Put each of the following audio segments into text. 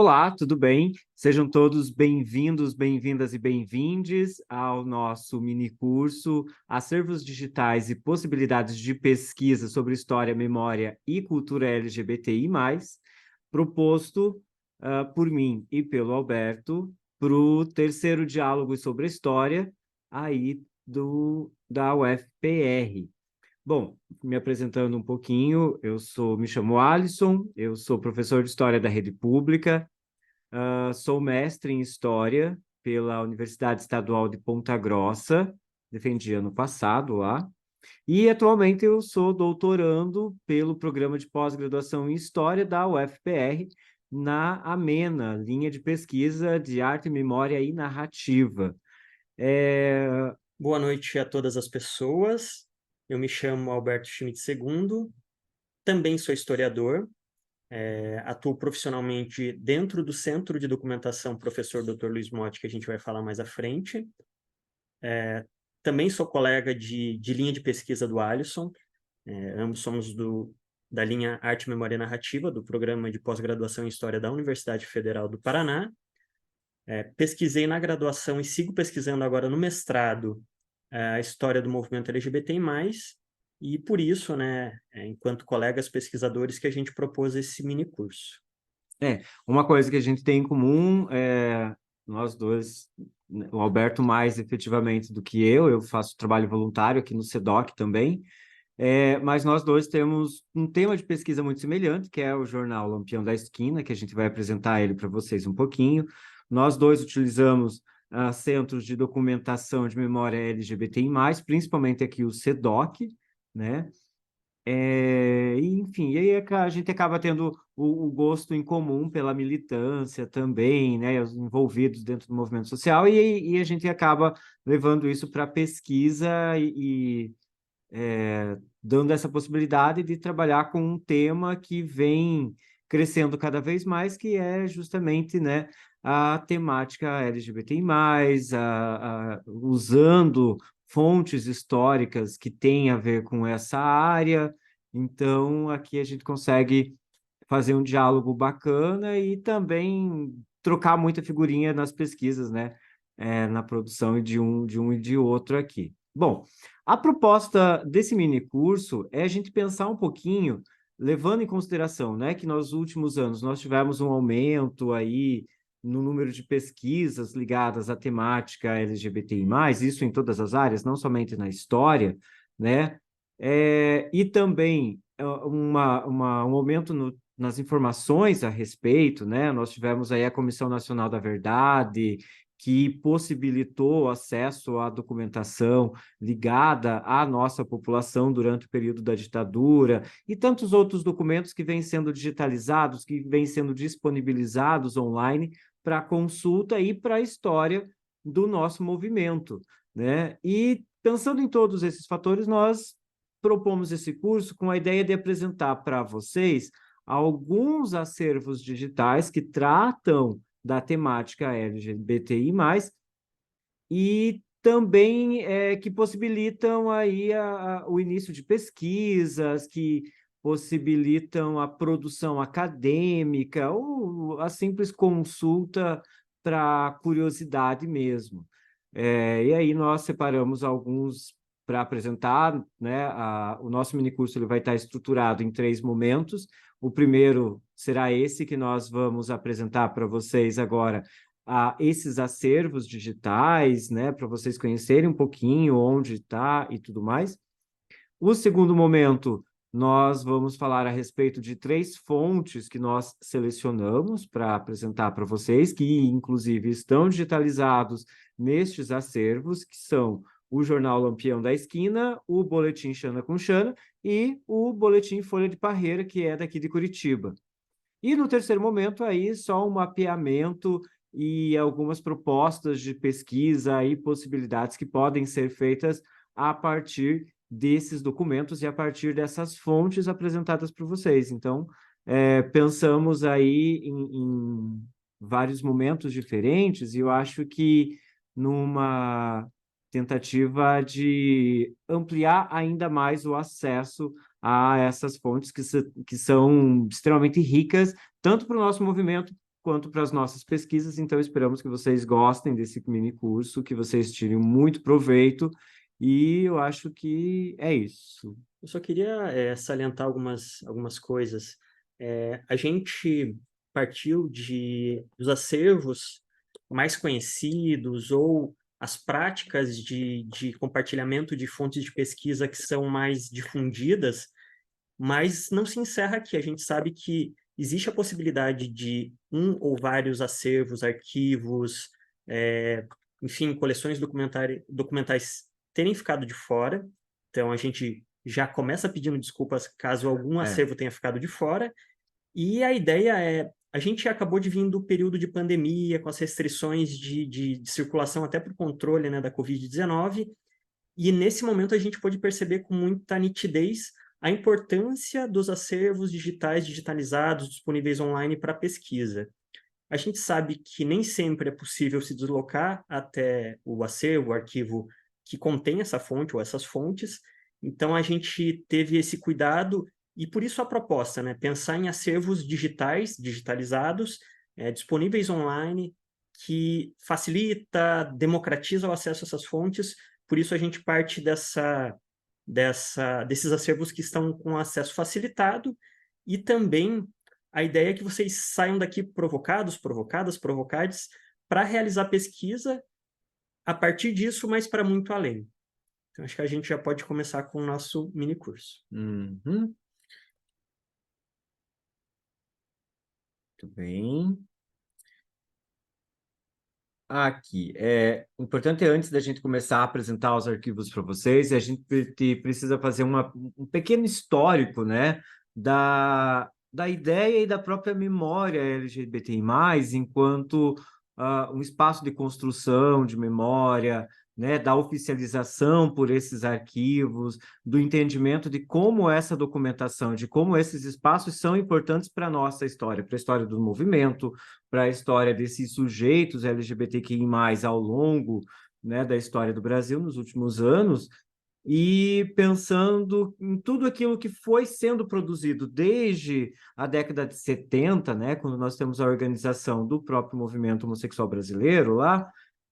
Olá, tudo bem? Sejam todos bem-vindos, bem-vindas e bem-vindes ao nosso mini curso Acervos Digitais e Possibilidades de Pesquisa sobre História, Memória e Cultura LGBTI+, proposto por mim e pelo Alberto para o terceiro diálogo sobre a história aí da UFPR. Bom, me apresentando um pouquinho, me chamo Alisson, eu sou professor de História da Rede Pública, sou mestre em História pela Universidade Estadual de Ponta Grossa, defendi ano passado lá, e atualmente eu sou doutorando pelo Programa de Pós-Graduação em História da UFPR, na AMENA, linha de pesquisa de arte, memória e narrativa. Boa noite a todas as pessoas. Eu me chamo Alberto Schmidt II, também sou historiador, atuo profissionalmente dentro do Centro de Documentação Professor Dr. Luiz Motti, que a gente vai falar mais à frente. Também sou colega de linha de pesquisa do Alisson, ambos somos da linha Arte, Memória e Narrativa, do Programa de Pós-Graduação em História da Universidade Federal do Paraná. Pesquisei na graduação e sigo pesquisando agora no mestrado a história do movimento LGBTI+, e por isso, né, enquanto colegas pesquisadores, que a gente propôs esse mini curso. Uma coisa que a gente tem em comum nós dois, né, o Alberto mais efetivamente do que eu faço trabalho voluntário aqui no SEDOC também, mas nós dois temos um tema de pesquisa muito semelhante, que é o jornal Lampião da Esquina, que a gente vai apresentar ele para vocês um pouquinho. Nós dois utilizamos centros de documentação de memória LGBTI+, principalmente aqui o SEDOC, né? Enfim, e aí a gente acaba tendo o gosto em comum pela militância também, né, os envolvidos dentro do movimento social, e a gente acaba levando isso para a pesquisa dando essa possibilidade de trabalhar com um tema que vem crescendo cada vez mais, que é justamente, né, a temática LGBTI+, usando fontes históricas que têm a ver com essa área. Então, aqui a gente consegue fazer um diálogo bacana e também trocar muita figurinha nas pesquisas, né? Na produção de um e de outro aqui. Bom, a proposta desse mini curso é a gente pensar um pouquinho, levando em consideração, né, que nos últimos anos nós tivemos um aumento aí no número de pesquisas ligadas à temática LGBTI+, isso em todas as áreas, não somente na história, né? E também um aumento nas informações a respeito, né? Nós tivemos aí a Comissão Nacional da Verdade, que possibilitou acesso à documentação ligada à nossa população durante o período da ditadura, e tantos outros documentos que vêm sendo digitalizados, que vêm sendo disponibilizados online para consulta e para a história do nosso movimento, né? E pensando em todos esses fatores, nós propomos esse curso com a ideia de apresentar para vocês alguns acervos digitais que tratam da temática LGBTI+, e também que possibilitam aí o início de pesquisas, que possibilitam a produção acadêmica ou a simples consulta para curiosidade mesmo. E aí nós separamos alguns para apresentar, né? O nosso minicurso ele vai estar estruturado em 3 momentos. O primeiro será esse que nós vamos apresentar para vocês agora, esses acervos digitais, né, para vocês conhecerem um pouquinho onde está e tudo mais. O segundo momento, nós vamos falar a respeito de 3 fontes que nós selecionamos para apresentar para vocês, que inclusive estão digitalizados nestes acervos, que são o Jornal Lampião da Esquina, o Boletim Xana com Xana e o Boletim Folha de Parreira, que é daqui de Curitiba. E no terceiro momento, aí, só um mapeamento e algumas propostas de pesquisa e possibilidades que podem ser feitas a partir desses documentos e a partir dessas fontes apresentadas por vocês. Então, pensamos aí em vários momentos diferentes, e eu acho que numa tentativa de ampliar ainda mais o acesso a essas fontes que são extremamente ricas, tanto para o nosso movimento quanto para as nossas pesquisas. Então, esperamos que vocês gostem desse mini curso, que vocês tirem muito proveito, e eu acho que é isso. Eu só queria salientar algumas coisas. A gente partiu dos acervos mais conhecidos ou as práticas de compartilhamento de fontes de pesquisa que são mais difundidas, mas não se encerra aqui. A gente sabe que existe a possibilidade de um ou vários acervos, arquivos, enfim, coleções documentais terem ficado de fora. Então, a gente já começa pedindo desculpas caso algum acervo tenha ficado de fora. E a ideia a gente acabou de vir do período de pandemia, com as restrições de circulação até por controle, né, da Covid-19, e nesse momento a gente pôde perceber com muita nitidez a importância dos acervos digitais digitalizados disponíveis online para pesquisa. A gente sabe que nem sempre é possível se deslocar até o acervo, o arquivo que contém essa fonte ou essas fontes, então a gente teve esse cuidado e por isso a proposta, né? Pensar em acervos digitais, digitalizados, disponíveis online, que facilita, democratiza o acesso a essas fontes, por isso a gente parte desses acervos que estão com acesso facilitado e também a ideia é que vocês saiam daqui provocados, provocadas, provocades, para realizar pesquisa a partir disso, mas para muito além. Então, acho que a gente já pode começar com o nosso mini curso. Uhum. Muito bem. Aqui, importante antes da gente começar a apresentar os arquivos para vocês, a gente precisa fazer um pequeno histórico, né, da ideia e da própria memória LGBTI+, enquanto um espaço de construção de memória, né, da oficialização por esses arquivos, do entendimento de como essa documentação, de como esses espaços são importantes para a nossa história, para a história do movimento, para a história desses sujeitos LGBTQI+, ao longo, né, da história do Brasil nos últimos anos, e pensando em tudo aquilo que foi sendo produzido desde a década de 70, né, quando nós temos a organização do próprio movimento homossexual brasileiro lá,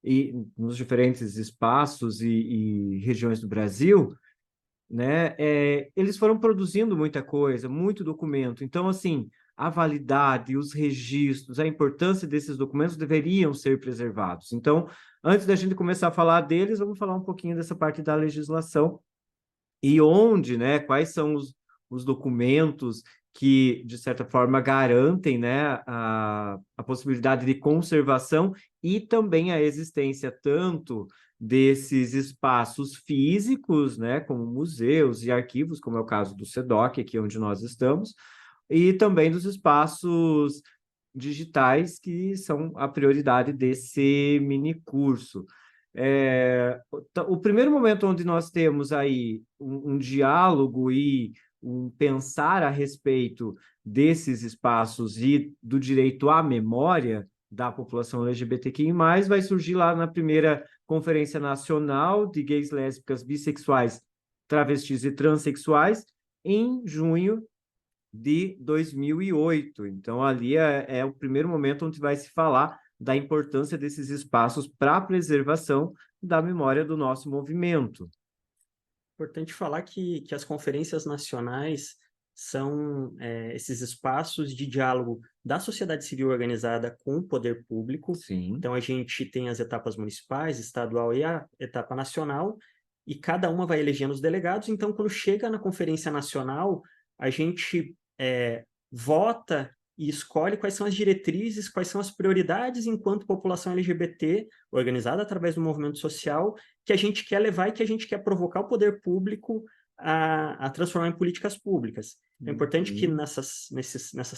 e nos diferentes espaços e regiões do Brasil, né? Eles foram produzindo muita coisa, muito documento. Então, assim, a validade, os registros, a importância desses documentos deveriam ser preservados. Então, antes da gente começar a falar deles, vamos falar um pouquinho dessa parte da legislação e onde, né? Quais são os documentos que, de certa forma, garantem, né, a possibilidade de conservação e também a existência tanto desses espaços físicos, né, como museus e arquivos, como é o caso do SEDOC, aqui onde nós estamos, e também dos espaços digitais, que são a prioridade desse mini curso. O primeiro momento onde nós temos aí um diálogo e um pensar a respeito desses espaços e do direito à memória da população LGBTQI+, vai surgir lá na primeira Conferência Nacional de Gays, Lésbicas, Bissexuais, Travestis e Transsexuais, em junho de 2008. Então, ali é o primeiro momento onde vai se falar da importância desses espaços para a preservação da memória do nosso movimento. Importante falar que as conferências nacionais são esses espaços de diálogo da sociedade civil organizada com o poder público. Sim. Então, a gente tem as etapas municipais, estadual e a etapa nacional, e cada uma vai elegendo os delegados. Então, quando chega na conferência nacional, a gente vota e escolhe quais são as diretrizes, quais são as prioridades enquanto população LGBT, organizada através do movimento social, que a gente quer levar e que a gente quer provocar o poder público a transformar em políticas públicas. É importante que nessas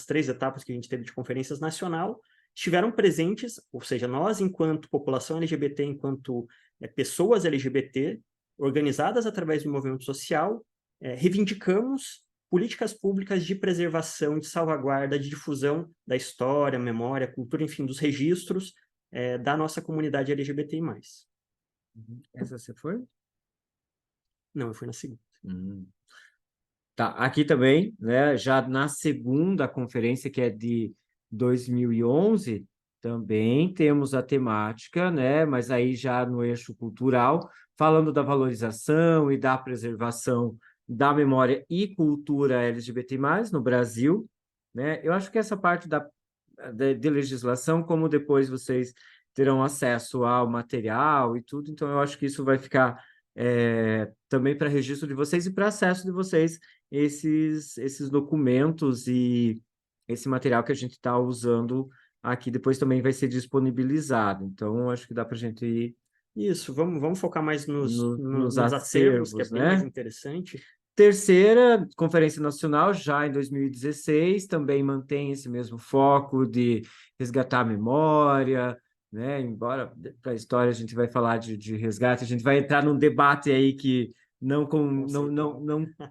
3 etapas que a gente teve de conferências nacional, estiveram presentes, ou seja, nós, enquanto população LGBT, enquanto pessoas LGBT, organizadas através do movimento social, reivindicamos políticas públicas de preservação, de salvaguarda, de difusão da história, memória, cultura, enfim, dos registros da nossa comunidade LGBTI+. Essa você foi? Não, eu fui na segunda. Tá, aqui também, né, já na segunda conferência, que é de 2011, também temos a temática, né? Mas aí já no eixo cultural, falando da valorização e da preservação da memória e cultura LGBT+, no Brasil, né? Eu acho que essa parte de legislação, como depois vocês terão acesso ao material e tudo, então eu acho que isso vai ficar também para registro de vocês e para acesso de vocês esses documentos e esse material que a gente está usando aqui depois também vai ser disponibilizado. Então, acho que dá para a gente ir Isso, vamos focar mais nos nos acervos, que é acervos, bem mais né? interessante. Terceira, Conferência Nacional, já em 2016, também mantém esse mesmo foco de resgatar a memória, né? Embora para a história a gente vai falar de resgate, a gente vai entrar num debate aí que não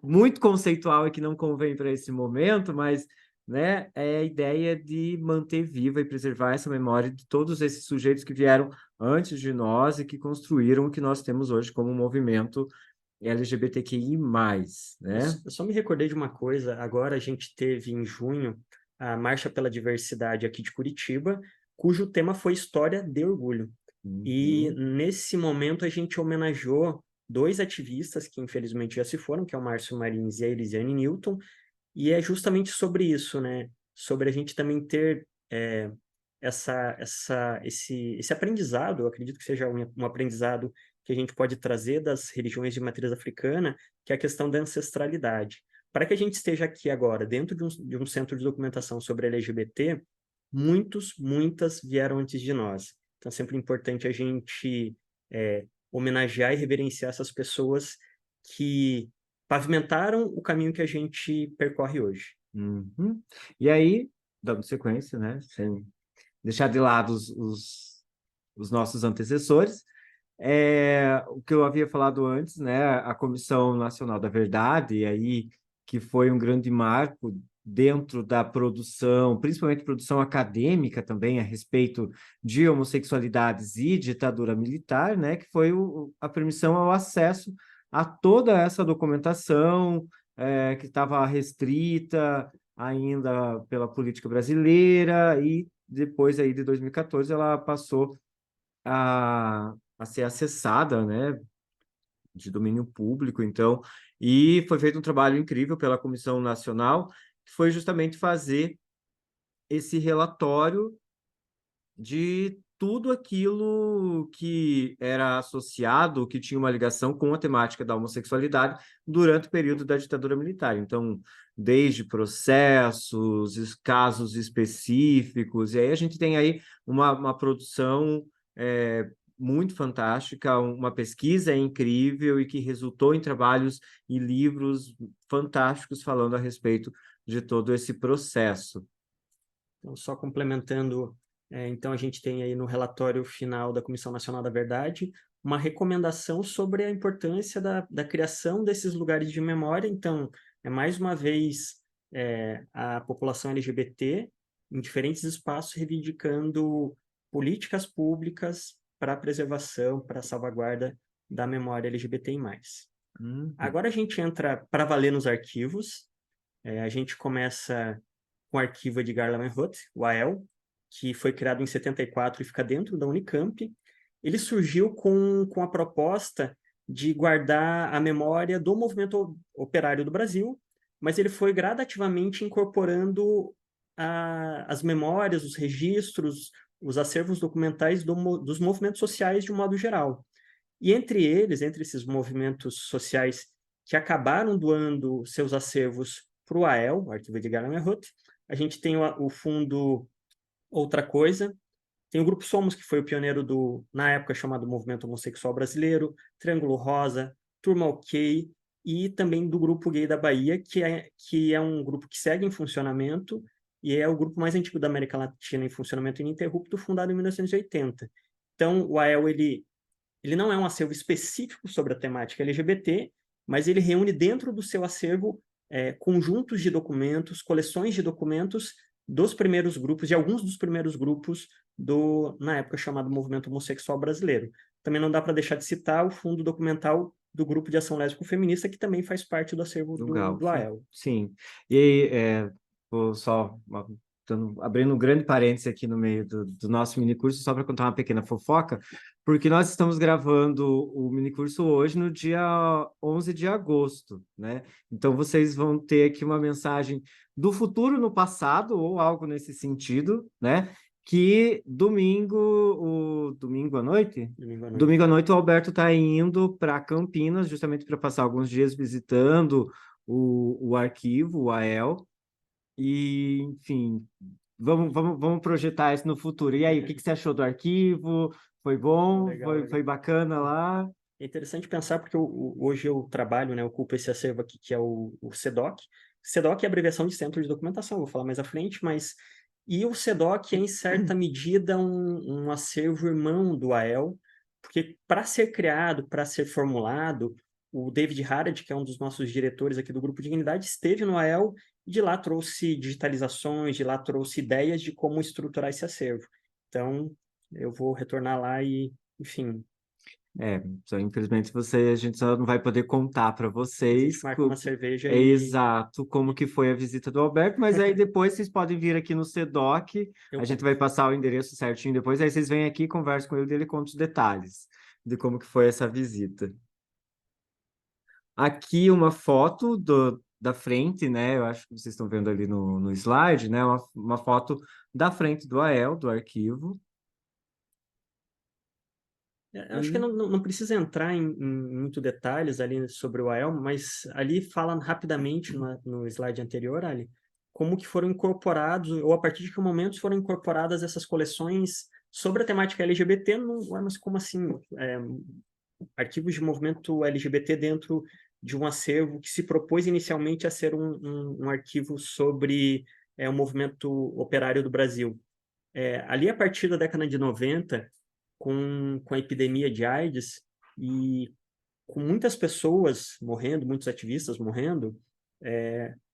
muito conceitual e que não convém para esse momento, mas né, é a ideia de manter viva e preservar essa memória de todos esses sujeitos que vieram antes de nós e que construíram o que nós temos hoje como um movimento LGBTQI+, né? Eu só me recordei de uma coisa, agora a gente teve em junho a Marcha pela Diversidade aqui de Curitiba, cujo tema foi História de Orgulho. E Uhum. nesse momento a gente homenageou dois ativistas que infelizmente já se foram, que é o Márcio Marins e a Elisiane Newton, e é justamente sobre isso, né? Sobre a gente também ter esse aprendizado, eu acredito que seja um aprendizado que a gente pode trazer das religiões de matriz africana, que é a questão da ancestralidade. Para que a gente esteja aqui agora, dentro de um centro de documentação sobre LGBT, muitas vieram antes de nós. Então, é sempre importante a gente homenagear e reverenciar essas pessoas que pavimentaram o caminho que a gente percorre hoje. Uhum. E aí, dando sequência, né? Sem deixar de lado os nossos antecessores, o que eu havia falado antes, né? A Comissão Nacional da Verdade, e aí que foi um grande marco dentro da produção, principalmente produção acadêmica também a respeito de homossexualidades e ditadura militar, né? Que foi a permissão ao acesso a toda essa documentação que estava restrita ainda pela política brasileira e depois aí de 2014 ela passou a ser acessada, né, de domínio público, então, e foi feito um trabalho incrível pela Comissão Nacional, que foi justamente fazer esse relatório de tudo aquilo que era associado, que tinha uma ligação com a temática da homossexualidade durante o período da ditadura militar. Então, desde processos, casos específicos, e aí a gente tem aí uma produção muito fantástica, uma pesquisa incrível e que resultou em trabalhos e livros fantásticos falando a respeito de todo esse processo. Então, só complementando, então a gente tem aí no relatório final da Comissão Nacional da Verdade uma recomendação sobre a importância da criação desses lugares de memória. Então, mais uma vez a população LGBT em diferentes espaços reivindicando políticas públicas para a preservação, para a salvaguarda da memória LGBTI+. Uhum. Agora a gente entra para valer nos arquivos. A gente começa com o arquivo Edgar Lammerhut, o AEL, que foi criado em 74 e fica dentro da Unicamp. Ele surgiu com a proposta de guardar a memória do movimento operário do Brasil, mas ele foi gradativamente incorporando as memórias, os registros, os acervos documentais dos movimentos sociais de um modo geral. E entre eles, entre esses movimentos sociais que acabaram doando seus acervos para o AEL, o Arquivo Edgar Lammerhut, a gente tem o fundo Outra Coisa, tem o Grupo Somos, que foi o pioneiro na época, chamado Movimento Homossexual Brasileiro, Triângulo Rosa, Turma OK, e também do Grupo Gay da Bahia, que é um grupo que segue em funcionamento e é o grupo mais antigo da América Latina em funcionamento ininterrupto, fundado em 1980. Então, o AEL, ele não é um acervo específico sobre a temática LGBT, mas ele reúne dentro do seu acervo conjuntos de documentos, coleções de documentos dos primeiros grupos, de alguns dos primeiros grupos na época chamado Movimento Homossexual Brasileiro. Também não dá para deixar de citar o fundo documental do Grupo de Ação Lésbico-Feminista, que também faz parte do acervo Do do Galp, AEL. sim. E aí, vou só abrindo um grande parênteses aqui no meio do nosso minicurso, só para contar uma pequena fofoca, porque nós estamos gravando o minicurso hoje, no dia 11 de agosto, né? Então, vocês vão ter aqui uma mensagem do futuro no passado, ou algo nesse sentido, né? Que domingo à noite? Domingo à noite. Domingo à noite o Alberto está indo para Campinas, justamente para passar alguns dias visitando o arquivo, o AEL, e, enfim, vamos projetar isso no futuro. E aí, o que que você achou do arquivo? Foi bom? Legal, legal. Foi bacana lá? É interessante pensar porque hoje eu trabalho, né, eu ocupo esse acervo aqui que é o CEDOC. CEDOC é a abreviação de Centro de Documentação, vou falar mais à frente, mas... E o CEDOC é, em certa medida, um acervo irmão do AEL, porque para ser criado, para ser formulado, o David Harad, que é um dos nossos diretores aqui do Grupo Dignidade, esteve no AEL e de lá trouxe digitalizações, de lá trouxe ideias de como estruturar esse acervo. Então, eu vou retornar lá e, enfim, Só, infelizmente a gente só não vai poder contar para a gente vocês marca uma cerveja é exato como e que foi a visita do Alberto, mas aí depois vocês podem vir aqui no CEDOC, eu a gente conto. vai passar o endereço certinho depois, aí vocês vêm aqui, conversam com ele e ele conta os detalhes de como que foi essa visita. Aqui uma foto da frente, né? Eu acho que vocês estão vendo ali no slide, né? Uma foto da frente do AEL, do arquivo. Eu acho que E não precisa entrar em muito detalhes ali sobre o AEL, mas ali fala rapidamente no slide anterior, Ali, como que foram incorporados, ou a partir de que momentos foram incorporadas essas coleções sobre a temática LGBT, mas como assim, arquivos de movimento LGBT dentro de um acervo que se propôs inicialmente a ser um arquivo sobre o movimento operário do Brasil. Ali, a partir da década de 90, com a epidemia de AIDS e com muitas pessoas morrendo, muitos ativistas morrendo,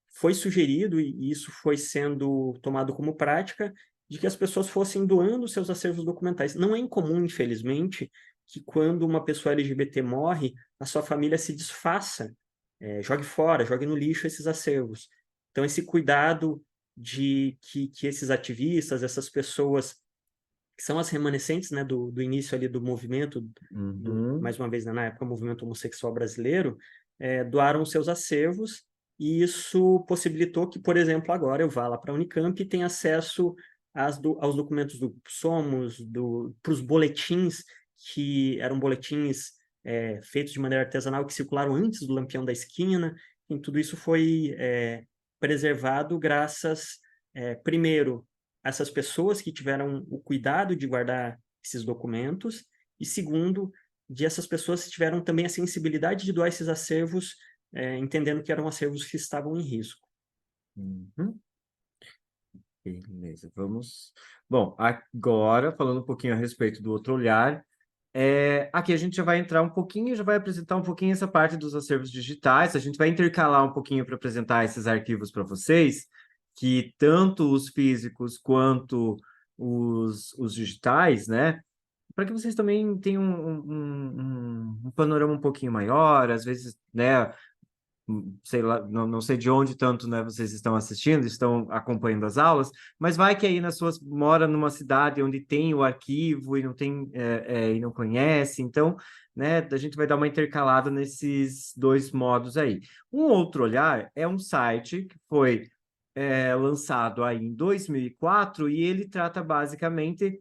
foi sugerido, e isso foi sendo tomado como prática, de que as pessoas fossem doando seus acervos documentais. Não é incomum, infelizmente, que quando uma pessoa LGBT morre, a sua família se desfaça, jogue fora, jogue no lixo esses acervos. Então, esse cuidado de que esses ativistas, essas pessoas que são as remanescentes, né, do início ali do movimento, uhum. mais uma vez, né, na época, o movimento homossexual brasileiro, doaram seus acervos, e isso possibilitou que, por exemplo, agora eu vá lá para a Unicamp e tenha acesso aos documentos do Somos, para os boletins, que eram boletins feitos de maneira artesanal, que circularam antes do Lampião da Esquina, e tudo isso foi preservado graças, primeiro, essas pessoas que tiveram o cuidado de guardar esses documentos, e segundo, de essas pessoas que tiveram também a sensibilidade de doar esses acervos, entendendo que eram acervos que estavam em risco. Uhum. Beleza, vamos. Bom, agora, falando um pouquinho a respeito do outro olhar, aqui a gente já vai entrar um pouquinho, já vai apresentar um pouquinho essa parte dos acervos digitais, a gente vai intercalar um pouquinho para apresentar esses arquivos para vocês, que tanto os físicos quanto os digitais, né? Para que vocês também tenham um panorama um pouquinho maior, às vezes, né? Sei lá, não sei de onde tanto, né, vocês estão assistindo, estão acompanhando as aulas, mas vai que aí nas suas mora numa cidade onde tem o arquivo e não tem e não conhece, então, né, a gente vai dar uma intercalada nesses dois modos aí. Um outro olhar é um site que foi lançado aí em 2004 e ele trata basicamente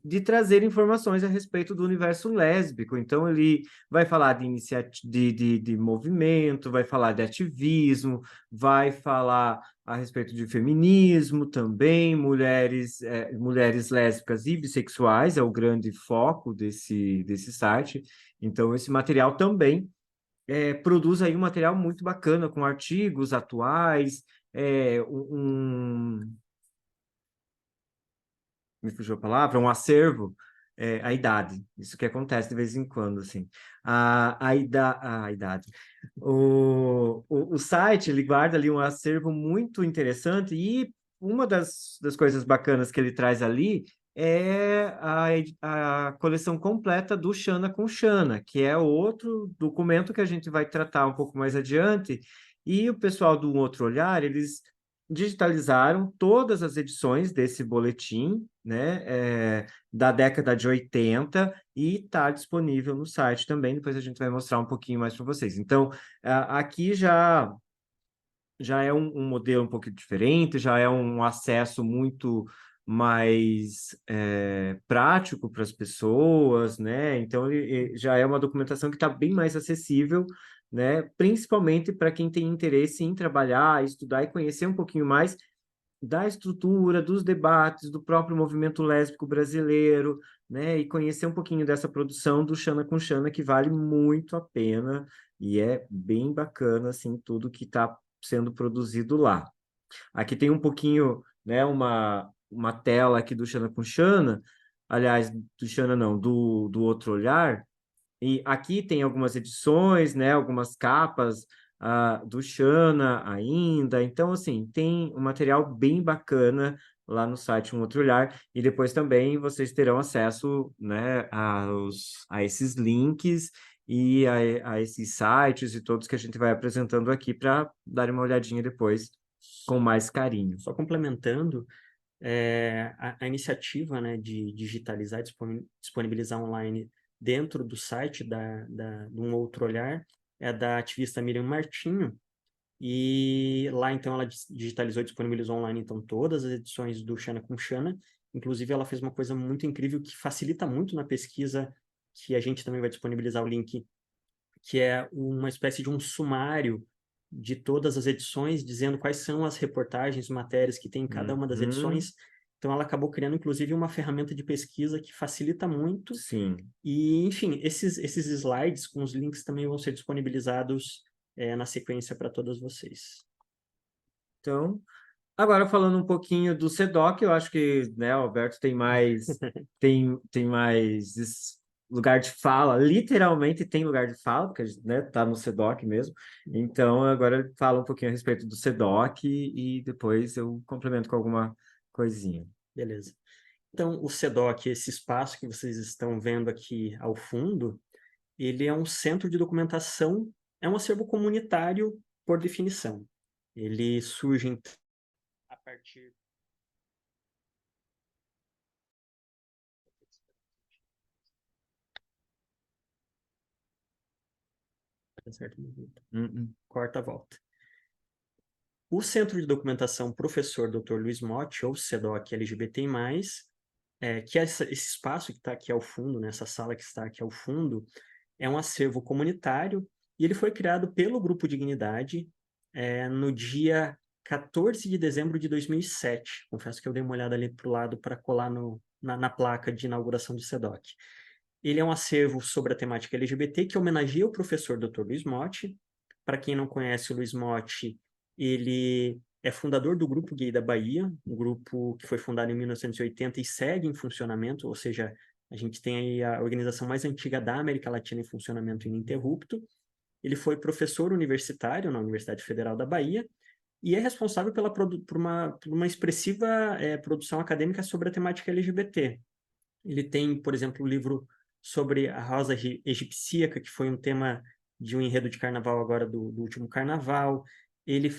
de trazer informações a respeito do universo lésbico. Então, ele vai falar de iniciativa, de movimento, vai falar de ativismo, vai falar a respeito de feminismo também, mulheres lésbicas e bissexuais, é o grande foco desse site. Então, esse material também produz aí um material muito bacana, com artigos atuais, me fugiu a palavra, um acervo, a idade. Isso que acontece de vez em quando, assim. A idade. O site, ele guarda ali um acervo muito interessante e uma das coisas bacanas que ele traz ali é a coleção completa do Xana com Xana, que é outro documento que a gente vai tratar um pouco mais adiante. E o pessoal do Outro Olhar, eles digitalizaram todas as edições desse boletim, né, da década de 80 e está disponível no site também. Depois a gente vai mostrar um pouquinho mais para vocês. Então, aqui já é um modelo um pouco diferente, já é um acesso muito mais prático para as pessoas, né? Então, já é uma documentação que está bem mais acessível, né? Principalmente para quem tem interesse em trabalhar, estudar e conhecer um pouquinho mais da estrutura, dos debates, do próprio movimento lésbico brasileiro, né? E conhecer um pouquinho dessa produção do Xana com Xana, que vale muito a pena e é bem bacana, assim, tudo que está sendo produzido lá. Aqui tem um pouquinho, né, uma tela aqui do Xana com Xana, aliás, do Xana não, do Outro Olhar, e aqui tem algumas edições, né, algumas capas do Xana ainda. Então, assim, tem um material bem bacana lá no site Um Outro Olhar. E depois também vocês terão acesso, né, a esses links e a esses sites e todos que a gente vai apresentando aqui para dar uma olhadinha depois com mais carinho. Só complementando, a iniciativa, né, de digitalizar e disponibilizar online dentro do site de Um Outro Olhar é da ativista Miriam Martinho, e lá então ela digitalizou e disponibilizou online então todas as edições do Xana com Xana. Inclusive ela fez uma coisa muito incrível que facilita muito na pesquisa, que a gente também vai disponibilizar o link, que é uma espécie de um sumário de todas as edições, dizendo quais são as reportagens, matérias que tem em cada uma das Uhum, edições. Então, ela acabou criando, inclusive, uma ferramenta de pesquisa que facilita muito. sim. E, enfim, esses slides com os links também vão ser disponibilizados na sequência para todas vocês. Então, agora falando um pouquinho do SEDOC, eu acho que, né, o Alberto tem mais lugar de fala, literalmente tem lugar de fala, porque, né, tá no SEDOC mesmo. Então, agora fala um pouquinho a respeito do SEDOC e depois eu complemento com alguma coisinha. Beleza. Então, o SEDOC, esse espaço que vocês estão vendo aqui ao fundo, ele é um centro de documentação, é um acervo comunitário por definição. Ele surge a partir. Tá certo? Corta a volta. O Centro de Documentação Professor Dr. Luiz Motti, ou SEDOC LGBT+, que é esse espaço que está aqui ao fundo, nessa sala que está aqui ao fundo, é um acervo comunitário e ele foi criado pelo Grupo Dignidade no dia 14 de dezembro de 2007. Confesso que eu dei uma olhada ali para o lado para colar na placa de inauguração do SEDOC. Ele é um acervo sobre a temática LGBT que homenageia o professor Dr. Luiz Motti. Para quem não conhece o Luiz Motti, ele é fundador do Grupo Gay da Bahia, um grupo que foi fundado em 1980 e segue em funcionamento, ou seja, a gente tem aí a organização mais antiga da América Latina em funcionamento ininterrupto. Ele foi professor universitário na Universidade Federal da Bahia e é responsável por uma expressiva produção acadêmica sobre a temática LGBT. Ele tem, por exemplo, o livro sobre a rosa egipsíaca, que foi um tema de um enredo de carnaval agora do último carnaval. Ele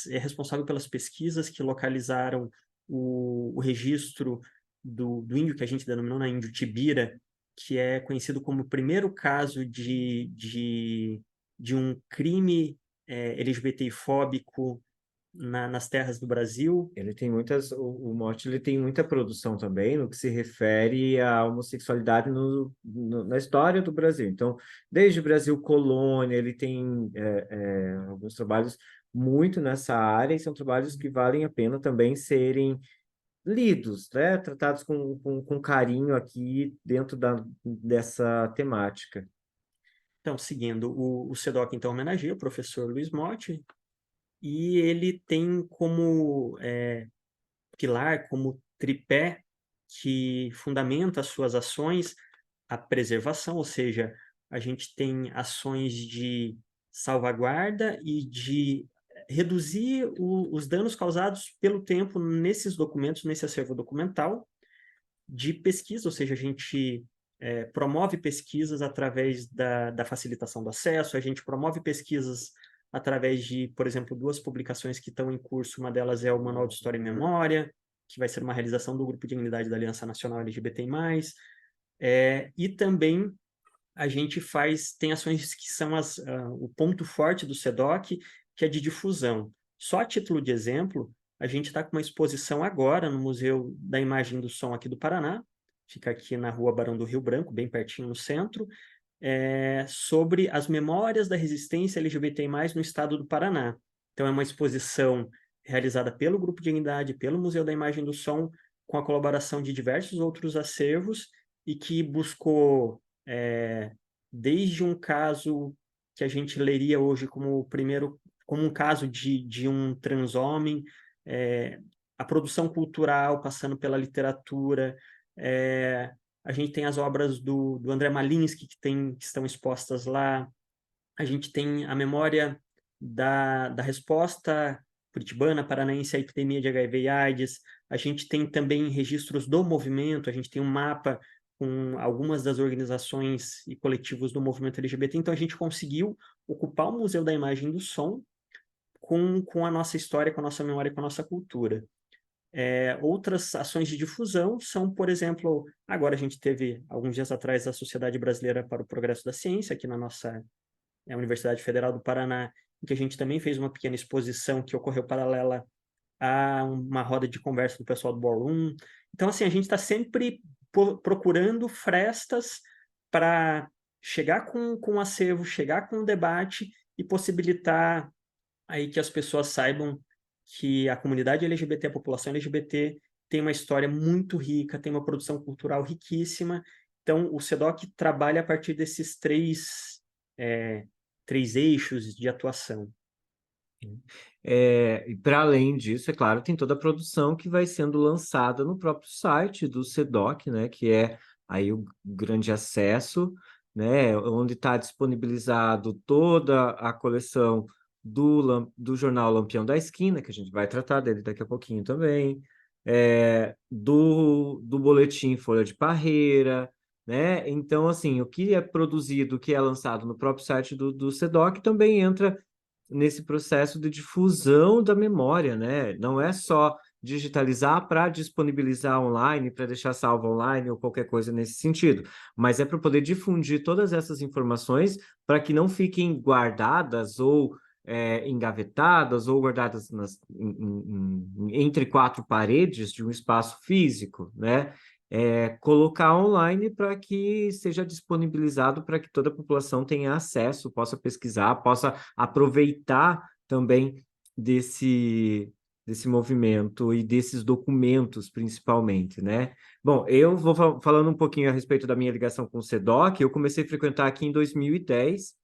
é responsável pelas pesquisas que localizaram o registro do índio que a gente denominou na índio Tibira, que é conhecido como o primeiro caso de um crime LGBTI-fóbico nas terras do Brasil. Ele tem o Motti ele tem muita produção também no que se refere à homossexualidade na história do Brasil. Então, desde o Brasil colônia, ele tem alguns trabalhos muito nessa área e são trabalhos que valem a pena também serem lidos, né? Tratados com carinho aqui dentro dessa temática. Então, seguindo, o SEDOC, então, homenageia o professor Luiz Motti, e ele tem como pilar, como tripé que fundamenta as suas ações, a preservação, ou seja, a gente tem ações de salvaguarda e de reduzir os danos causados pelo tempo nesses documentos, nesse acervo documental, de pesquisa, ou seja, a gente promove pesquisas através da facilitação do acesso, a gente promove pesquisas através de, por exemplo, 2 publicações que estão em curso. Uma delas é o Manual de História e Memória, que vai ser uma realização do Grupo Dignidade da Aliança Nacional LGBTI+. E também a gente tem ações que são o ponto forte do SEDOC, que é de difusão. Só a título de exemplo, a gente está com uma exposição agora no Museu da Imagem e do Som aqui do Paraná, fica aqui na Rua Barão do Rio Branco, bem pertinho no centro, sobre as memórias da resistência LGBTI+, no estado do Paraná. Então, é uma exposição realizada pelo Grupo Dignidade, pelo Museu da Imagem e do Som, com a colaboração de diversos outros acervos, e que buscou, desde um caso que a gente leria hoje como um caso de um transhomem, a produção cultural, passando pela literatura. A gente tem as obras do André Malinsky, que estão expostas lá. A gente tem a memória da resposta curitibana, paranaense à epidemia de HIV e AIDS. A gente tem também registros do movimento, a gente tem um mapa com algumas das organizações e coletivos do movimento LGBT. Então, a gente conseguiu ocupar o Museu da Imagem e do Som com a nossa história, com a nossa memória e com a nossa cultura. Outras ações de difusão são, por exemplo, agora a gente teve, alguns dias atrás, a Sociedade Brasileira para o Progresso da Ciência, aqui na nossa Universidade Federal do Paraná, em que a gente também fez uma pequena exposição que ocorreu paralela a uma roda de conversa do pessoal do Ballroom. Então, assim, a gente está sempre procurando frestas para chegar com o acervo, chegar com o debate e possibilitar aí que as pessoas saibam que a comunidade LGBT, a população LGBT, tem uma história muito rica, tem uma produção cultural riquíssima. Então, o SEDOC trabalha a partir desses três eixos de atuação. E para além disso, é claro, tem toda a produção que vai sendo lançada no próprio site do SEDOC, né, que é aí o grande acesso, né, onde está disponibilizado toda a coleção do jornal Lampião da Esquina, que a gente vai tratar dele daqui a pouquinho também, do boletim Folha de Parreira, né? Então, assim, o que é produzido, o que é lançado no próprio site do SEDOC também entra nesse processo de difusão da memória, né? Não é só digitalizar para disponibilizar online, para deixar salvo online ou qualquer coisa nesse sentido, mas é para poder difundir todas essas informações para que não fiquem guardadas ou engavetadas ou guardadas entre quatro paredes de um espaço físico, né? Colocar online para que seja disponibilizado para que toda a população tenha acesso, possa pesquisar, possa aproveitar também desse movimento e desses documentos, principalmente, né? Bom, eu vou falando um pouquinho a respeito da minha ligação com o SEDOC. Eu comecei a frequentar aqui em 2010,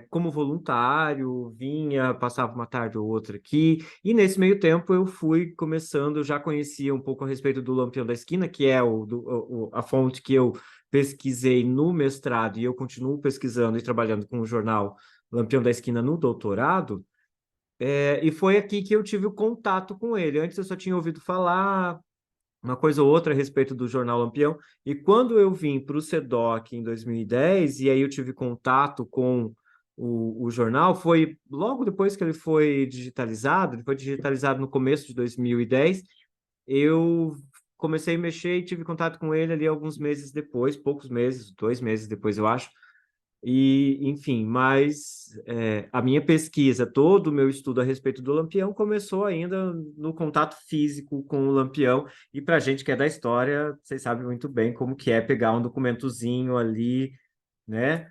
como voluntário, vinha, passava uma tarde ou outra aqui, e nesse meio tempo eu fui começando, eu já conhecia um pouco a respeito do Lampião da Esquina, que é a fonte que eu pesquisei no mestrado, e eu continuo pesquisando e trabalhando com o jornal Lampião da Esquina no doutorado, e foi aqui que eu tive o contato com ele. Antes eu só tinha ouvido falar uma coisa ou outra a respeito do jornal Lampião, e quando eu vim para o SEDOC em 2010, e aí eu tive contato com o jornal, foi logo depois que ele foi digitalizado no começo de 2010, eu comecei a mexer e tive contato com ele ali alguns meses depois, poucos meses, 2 meses depois, eu acho, e, enfim, mas a minha pesquisa, todo o meu estudo a respeito do Lampião começou ainda no contato físico com o Lampião. E para a gente que é da história, vocês sabem muito bem como que é pegar um documentozinho ali, né?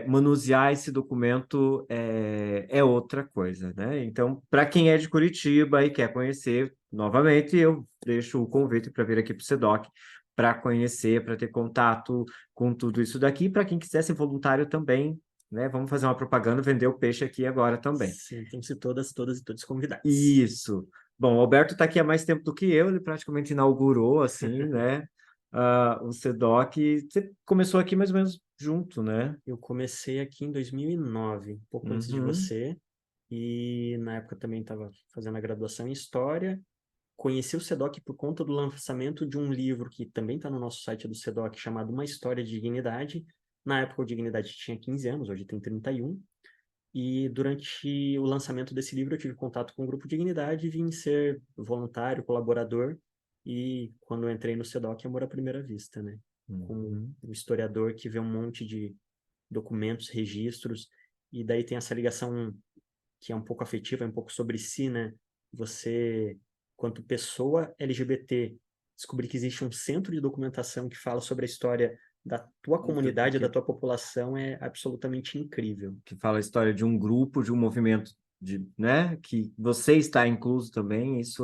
Manusear esse documento é outra coisa, né? Então, para quem é de Curitiba e quer conhecer, novamente, eu deixo o convite para vir aqui para o SEDOC para conhecer, para ter contato com tudo isso daqui. Para quem quiser ser voluntário também, né? Vamos fazer uma propaganda, vender o peixe aqui agora também. Sintam-se todas e todos convidados. Isso. Bom, o Alberto está aqui há mais tempo do que eu, ele praticamente inaugurou, assim, né? O SEDOC. Você começou aqui mais ou menos junto, né? Eu comecei aqui em 2009, um pouco antes de você, e na época também estava fazendo a graduação em História. Conheci o SEDOC por conta do lançamento de um livro que também está no nosso site do SEDOC, chamado Uma História de Dignidade. Na época, o Dignidade tinha 15 anos, hoje tem 31. E durante o lançamento desse livro eu tive contato com o Grupo Dignidade e vim ser voluntário, colaborador. E quando eu entrei no SEDOC, amor à primeira vista, né? Com Uhum. um historiador que vê um monte de documentos, registros, e daí tem essa ligação que é um pouco afetiva, é um pouco sobre si, né? Você, quanto pessoa LGBT, descobrir que existe um centro de documentação que fala sobre a história da tua comunidade, da Que, tua população, é absolutamente incrível. que fala a história de um grupo, de um movimento, né? Que você está incluso também, isso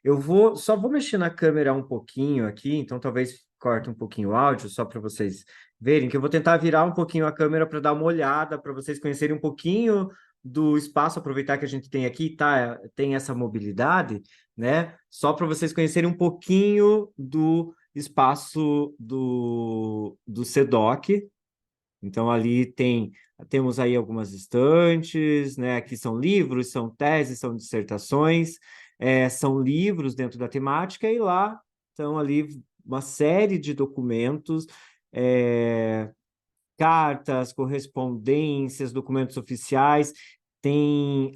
Eu só vou mexer na câmera um pouquinho aqui, então talvez corte um pouquinho o áudio, só para vocês verem, que eu vou tentar virar um pouquinho a câmera para dar uma olhada, para vocês conhecerem um pouquinho do espaço, aproveitar que a gente tem aqui, tá? Tem essa mobilidade, né? Só para vocês conhecerem um pouquinho do espaço do SEDOC. Então, ali temos aí algumas estantes, né? Aqui são livros, são teses, são dissertações, são livros dentro da temática, e lá estão ali uma série de documentos, cartas, correspondências, documentos oficiais.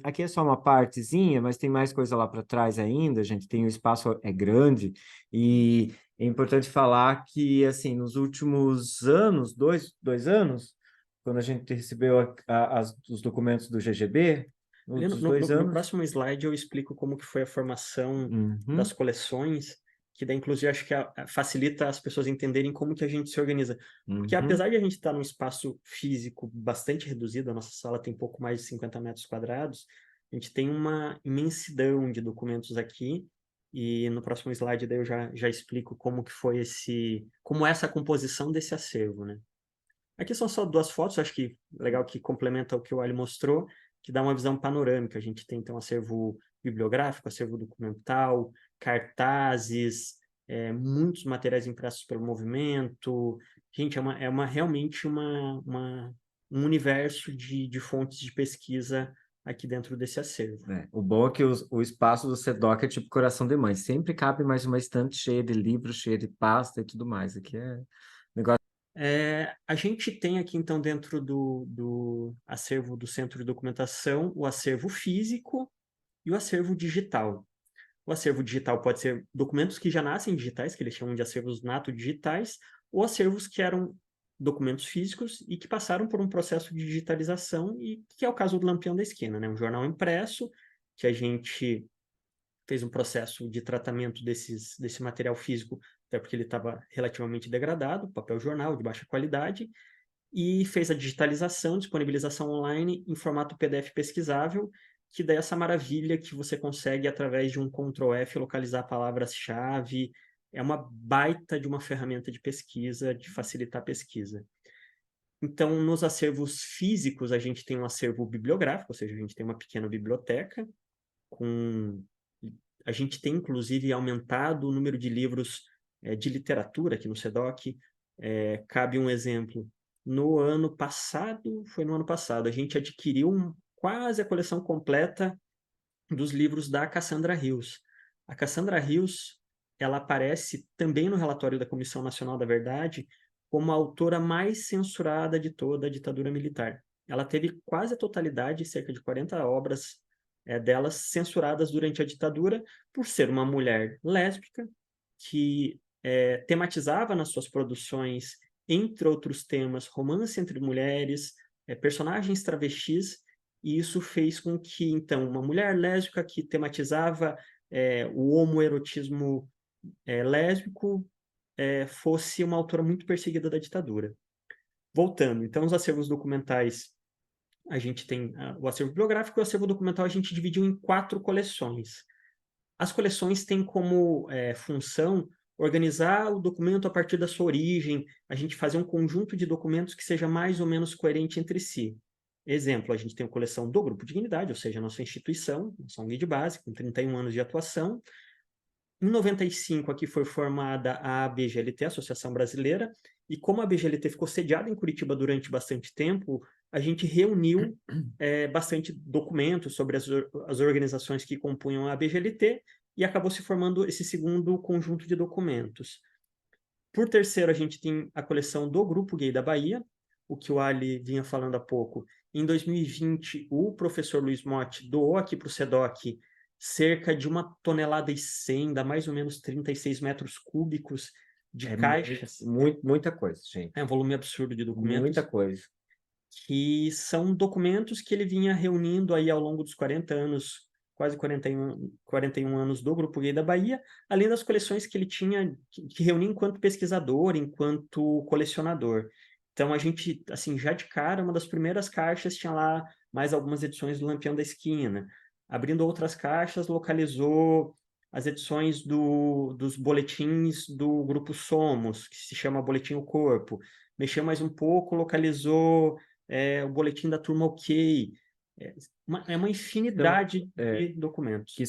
Aqui é só uma partezinha, mas tem mais coisa lá para trás ainda, gente. O espaço é grande, e é importante falar que, assim, nos últimos anos, dois anos, quando a gente recebeu os documentos do GGB, nos Ali outros 2 no anos. próximo slide eu explico como que foi a formação das Uhum, coleções, que daí inclusive acho que facilita as pessoas entenderem como que a gente se organiza. Porque uhum, apesar de a gente estar num espaço físico bastante reduzido, a nossa sala tem pouco mais de 50 metros quadrados, a gente tem uma imensidão de documentos aqui, e no próximo slide daí eu já explico como que foi como é essa composição desse acervo, né? Aqui são só 2 fotos, acho que legal que complementa o que o Ali mostrou, que dá uma visão panorâmica. A gente tem, então, acervo bibliográfico, acervo documental, cartazes, muitos materiais impressos pelo movimento. Gente, realmente um universo de fontes de pesquisa aqui dentro desse acervo. O bom é que o espaço do SEDOC é tipo coração de mãe. Sempre cabe mais uma estante cheia de livros, cheia de pasta e tudo mais. Aqui é negócio. A gente tem aqui, então, dentro do acervo do Centro de Documentação, o acervo físico e o acervo digital. O acervo digital pode ser documentos que já nascem digitais, que eles chamam de acervos nato-digitais, ou acervos que eram documentos físicos e que passaram por um processo de digitalização, e que é o caso do Lampião da Esquina, né? Um jornal impresso, que a gente fez um processo de tratamento desse material físico, até porque ele estava relativamente degradado, papel jornal de baixa qualidade, e fez a digitalização, disponibilização online em formato PDF pesquisável, que daí essa maravilha que você consegue, através de um Ctrl F, localizar palavras-chave. É uma baita de uma ferramenta de pesquisa, de facilitar a pesquisa. Então, nos acervos físicos, a gente tem um acervo bibliográfico, ou seja, a gente tem uma pequena biblioteca, com... A gente tem, inclusive, aumentado o número de livros de literatura aqui no SEDOC. Cabe um exemplo. Foi no ano passado, a gente adquiriu quase a coleção completa dos livros da Cassandra Rios. A Cassandra Rios, ela aparece também no relatório da Comissão Nacional da Verdade como a autora mais censurada de toda a ditadura militar. Ela teve quase a totalidade, cerca de 40 obras delas, censuradas durante a ditadura, por ser uma mulher lésbica que tematizava nas suas produções, entre outros temas, romance entre mulheres, personagens travestis, e isso fez com que, então, uma mulher lésbica que tematizava o homoerotismo lésbico fosse uma autora muito perseguida da ditadura. Voltando, então, os acervos documentais, a gente tem o acervo bibliográfico e o acervo documental a gente dividiu em 4 coleções. As coleções têm como função organizar o documento a partir da sua origem, a gente fazer um conjunto de documentos que seja mais ou menos coerente entre si. Exemplo, a gente tem a coleção do Grupo Dignidade, ou seja, a nossa instituição, nossa ONG de base, com 31 anos de atuação. Em 95, aqui foi formada a ABGLT, Associação Brasileira, e como a ABGLT ficou sediada em Curitiba durante bastante tempo, a gente reuniu bastante documentos sobre as organizações que compunham a ABGLT, e acabou se formando esse segundo conjunto de documentos. Por terceiro, a gente tem a coleção do Grupo Gay da Bahia, o que o Ali vinha falando há pouco, Em 2020, o professor Luiz Motti doou aqui para o SEDOC cerca de 1,1 tonelada, dá mais ou menos 36 metros cúbicos de caixas. Muita coisa, gente. É um volume absurdo de documentos. Muita coisa. Que são documentos que ele vinha reunindo aí ao longo dos 40 anos, quase 41 anos do Grupo Gay da Bahia, além das coleções que ele tinha, que reunia enquanto pesquisador, enquanto colecionador. Então, a gente, assim, já de cara, uma das primeiras caixas tinha lá mais algumas edições do Lampião da Esquina. Abrindo outras caixas, localizou as edições dos boletins do Grupo Somos, que se chama Boletim O Corpo. Mexeu mais um pouco, localizou o boletim da turma OK. É uma infinidade de documentos. Que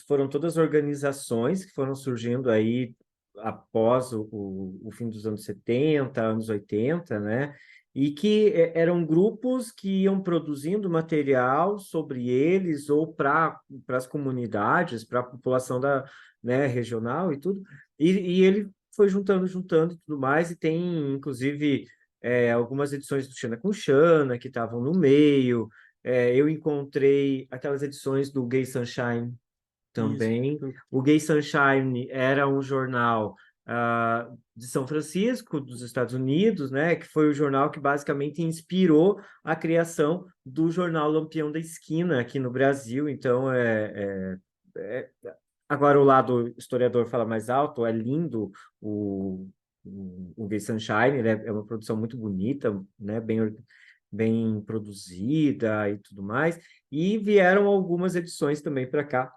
foram todas organizações que foram surgindo aí após o fim dos anos 70, anos 80, né? E que eram grupos que iam produzindo material sobre eles ou para as comunidades, para a população né, regional e tudo. E ele foi juntando e tudo mais, e tem, inclusive, algumas edições do Xana com Xana que estavam no meio. Eu encontrei aquelas edições do Gay Sunshine também. Isso. O Gay Sunshine era um jornal de São Francisco, dos Estados Unidos, né? Que foi o jornal que basicamente inspirou a criação do jornal Lampião da Esquina aqui no Brasil. Então, agora o lado historiador fala mais alto, é lindo o Gay Sunshine, né? É uma produção muito bonita, né? Bem produzida e tudo mais. E vieram algumas edições também para cá,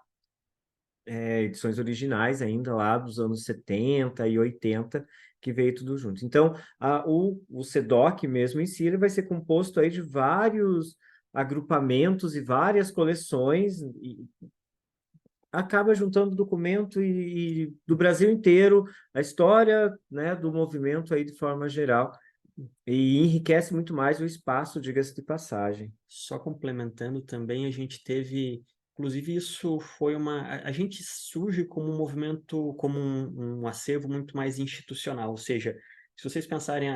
edições originais ainda lá dos anos 70 e 80, que veio tudo junto. Então, o SEDOC mesmo em si, ele vai ser composto aí de vários agrupamentos e várias coleções, e acaba juntando documento e do Brasil inteiro, a história, né, do movimento aí de forma geral, e enriquece muito mais o espaço, diga-se de passagem. Só complementando também, a gente teve, inclusive isso foi a gente surge como um movimento, como um acervo muito mais institucional, ou seja, se vocês pensarem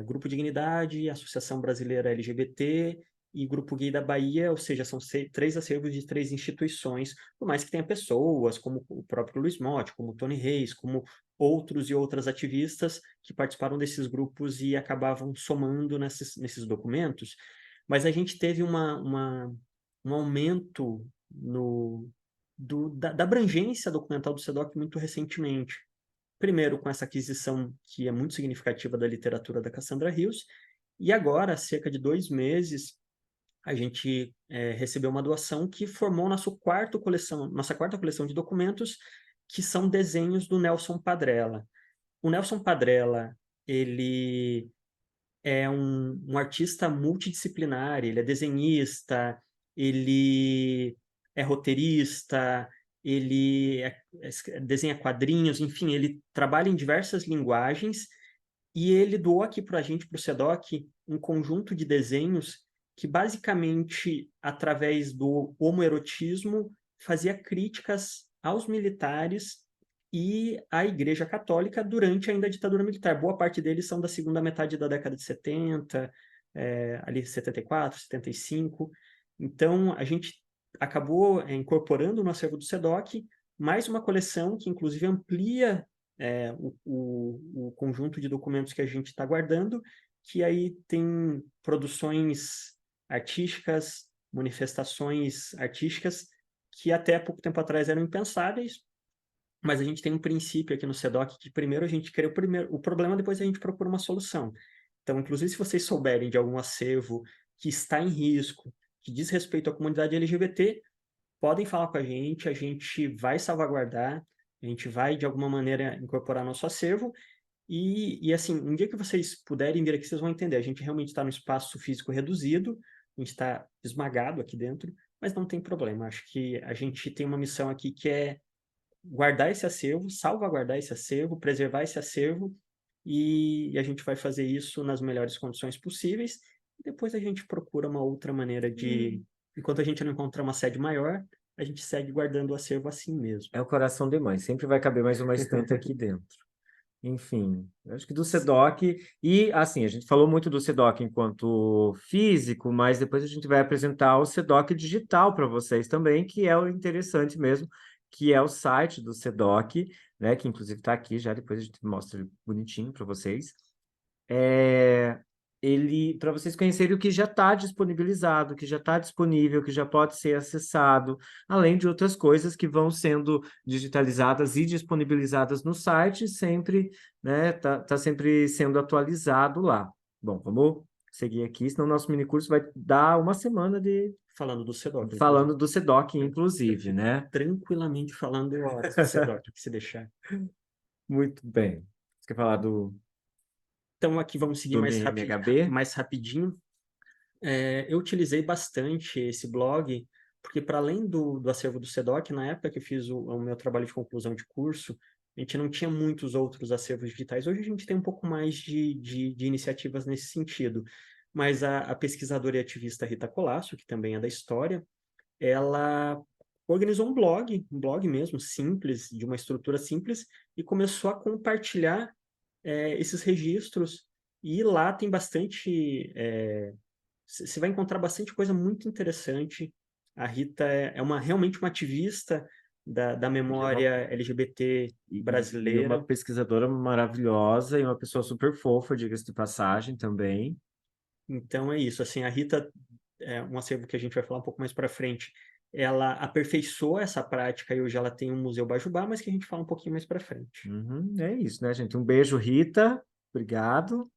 Grupo Dignidade, Associação Brasileira LGBT e Grupo Gay da Bahia, ou seja, são três acervos de três instituições, por mais que tenha pessoas, como o próprio Luiz Motti, como o Tony Reis, como outros e outras ativistas que participaram desses grupos e acabavam somando nesses documentos, mas a gente teve um aumento da abrangência documental do SEDOC muito recentemente. Primeiro, com essa aquisição que é muito significativa da literatura da Cassandra Rios, e agora, há cerca de 2 meses, a gente recebeu uma doação que formou nossa quarta coleção de documentos, que são desenhos do Nelson Padrella. O Nelson Padrella, ele é um artista multidisciplinar, ele é desenhista, ele é roteirista, ele desenha quadrinhos, enfim, ele trabalha em diversas linguagens e ele doou aqui para a gente, para o SEDOC, um conjunto de desenhos que basicamente, através do homoerotismo, fazia críticas aos militares e à Igreja Católica durante ainda a ditadura militar. Boa parte deles são da segunda metade da década de 70, ali 74, 75. Então, a gente acabou incorporando no acervo do SEDOC mais uma coleção que, inclusive, amplia o conjunto de documentos que a gente está guardando, que aí tem produções artísticas, manifestações artísticas que até pouco tempo atrás eram impensáveis, mas a gente tem um princípio aqui no SEDOC que primeiro a gente cria o problema, depois a gente procura uma solução. Então, inclusive, se vocês souberem de algum acervo que está em risco, que diz respeito à comunidade LGBT, podem falar com a gente vai salvaguardar, a gente vai, de alguma maneira, incorporar nosso acervo, e assim, um dia que vocês puderem vir aqui, vocês vão entender, a gente realmente está no espaço físico reduzido, a gente está esmagado aqui dentro, mas não tem problema, acho que a gente tem uma missão aqui que é guardar esse acervo, salvaguardar esse acervo, preservar esse acervo, e a gente vai fazer isso nas melhores condições possíveis. E depois a gente procura uma outra maneira enquanto a gente não encontrar uma sede maior, a gente segue guardando o acervo assim mesmo. É o coração de mãe, sempre vai caber mais uma estante aqui dentro. enfim, eu acho que do SEDOC, e assim, a gente falou muito do SEDOC enquanto físico, mas depois a gente vai apresentar o SEDOC digital para vocês também, que é o interessante mesmo, que é o site do SEDOC, né, que inclusive está aqui já, depois a gente mostra ele bonitinho para vocês. É, ele, para vocês conhecerem o que já está disponibilizado, o que já está disponível, o que já pode ser acessado, além de outras coisas que vão sendo digitalizadas e disponibilizadas no site, sempre, né, tá sempre sendo atualizado lá. Bom, vamos seguir aqui, senão o nosso minicurso vai dar uma semana de Falando do SEDOC, inclusive. falando do SEDOC, inclusive, né? Tranquilamente falando horas do SEDOC, se deixar. Muito bem. Você quer falar Então, aqui vamos seguir do MHB? mais rapidinho. Eu utilizei bastante esse blog, porque para além do acervo do SEDOC, na época que eu fiz o meu trabalho de conclusão de curso, a gente não tinha muitos outros acervos digitais. Hoje a gente tem um pouco mais de iniciativas nesse sentido. Mas a pesquisadora e ativista Rita Colasso, que também é da história, ela organizou um blog mesmo, simples, de uma estrutura simples, e começou a compartilhar esses registros. E lá tem bastante você vai encontrar bastante coisa muito interessante. A Rita realmente uma ativista da E é uma, memória LGBT e uma brasileira. pesquisadora maravilhosa e uma pessoa super fofa, diga-se de passagem também. Então é isso. Assim, a Rita é um acervo que a gente vai falar um pouco mais para frente. Ela aperfeiçoou essa prática e hoje ela tem um Museu Bajubá, mas que a gente fala um pouquinho mais para frente. Uhum, é isso, né, gente? Um beijo, Rita. Obrigado.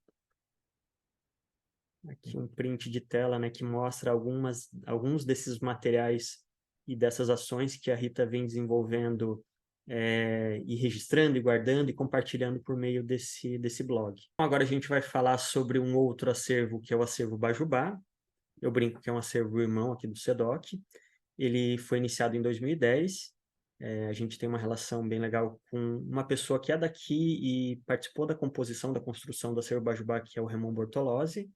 Aqui um print de tela, né, que mostra alguns desses materiais e dessas ações que a Rita vem desenvolvendo e registrando e guardando e compartilhando por meio desse blog. Então, agora a gente vai falar sobre um outro acervo, que é o acervo Bajubá. Eu brinco que é um acervo irmão aqui do SEDOC. Ele foi iniciado em 2010. A gente tem uma relação bem legal com uma pessoa que é daqui e participou da composição, da construção do acervo Bajubá, que é o Ramon Bortolozzi.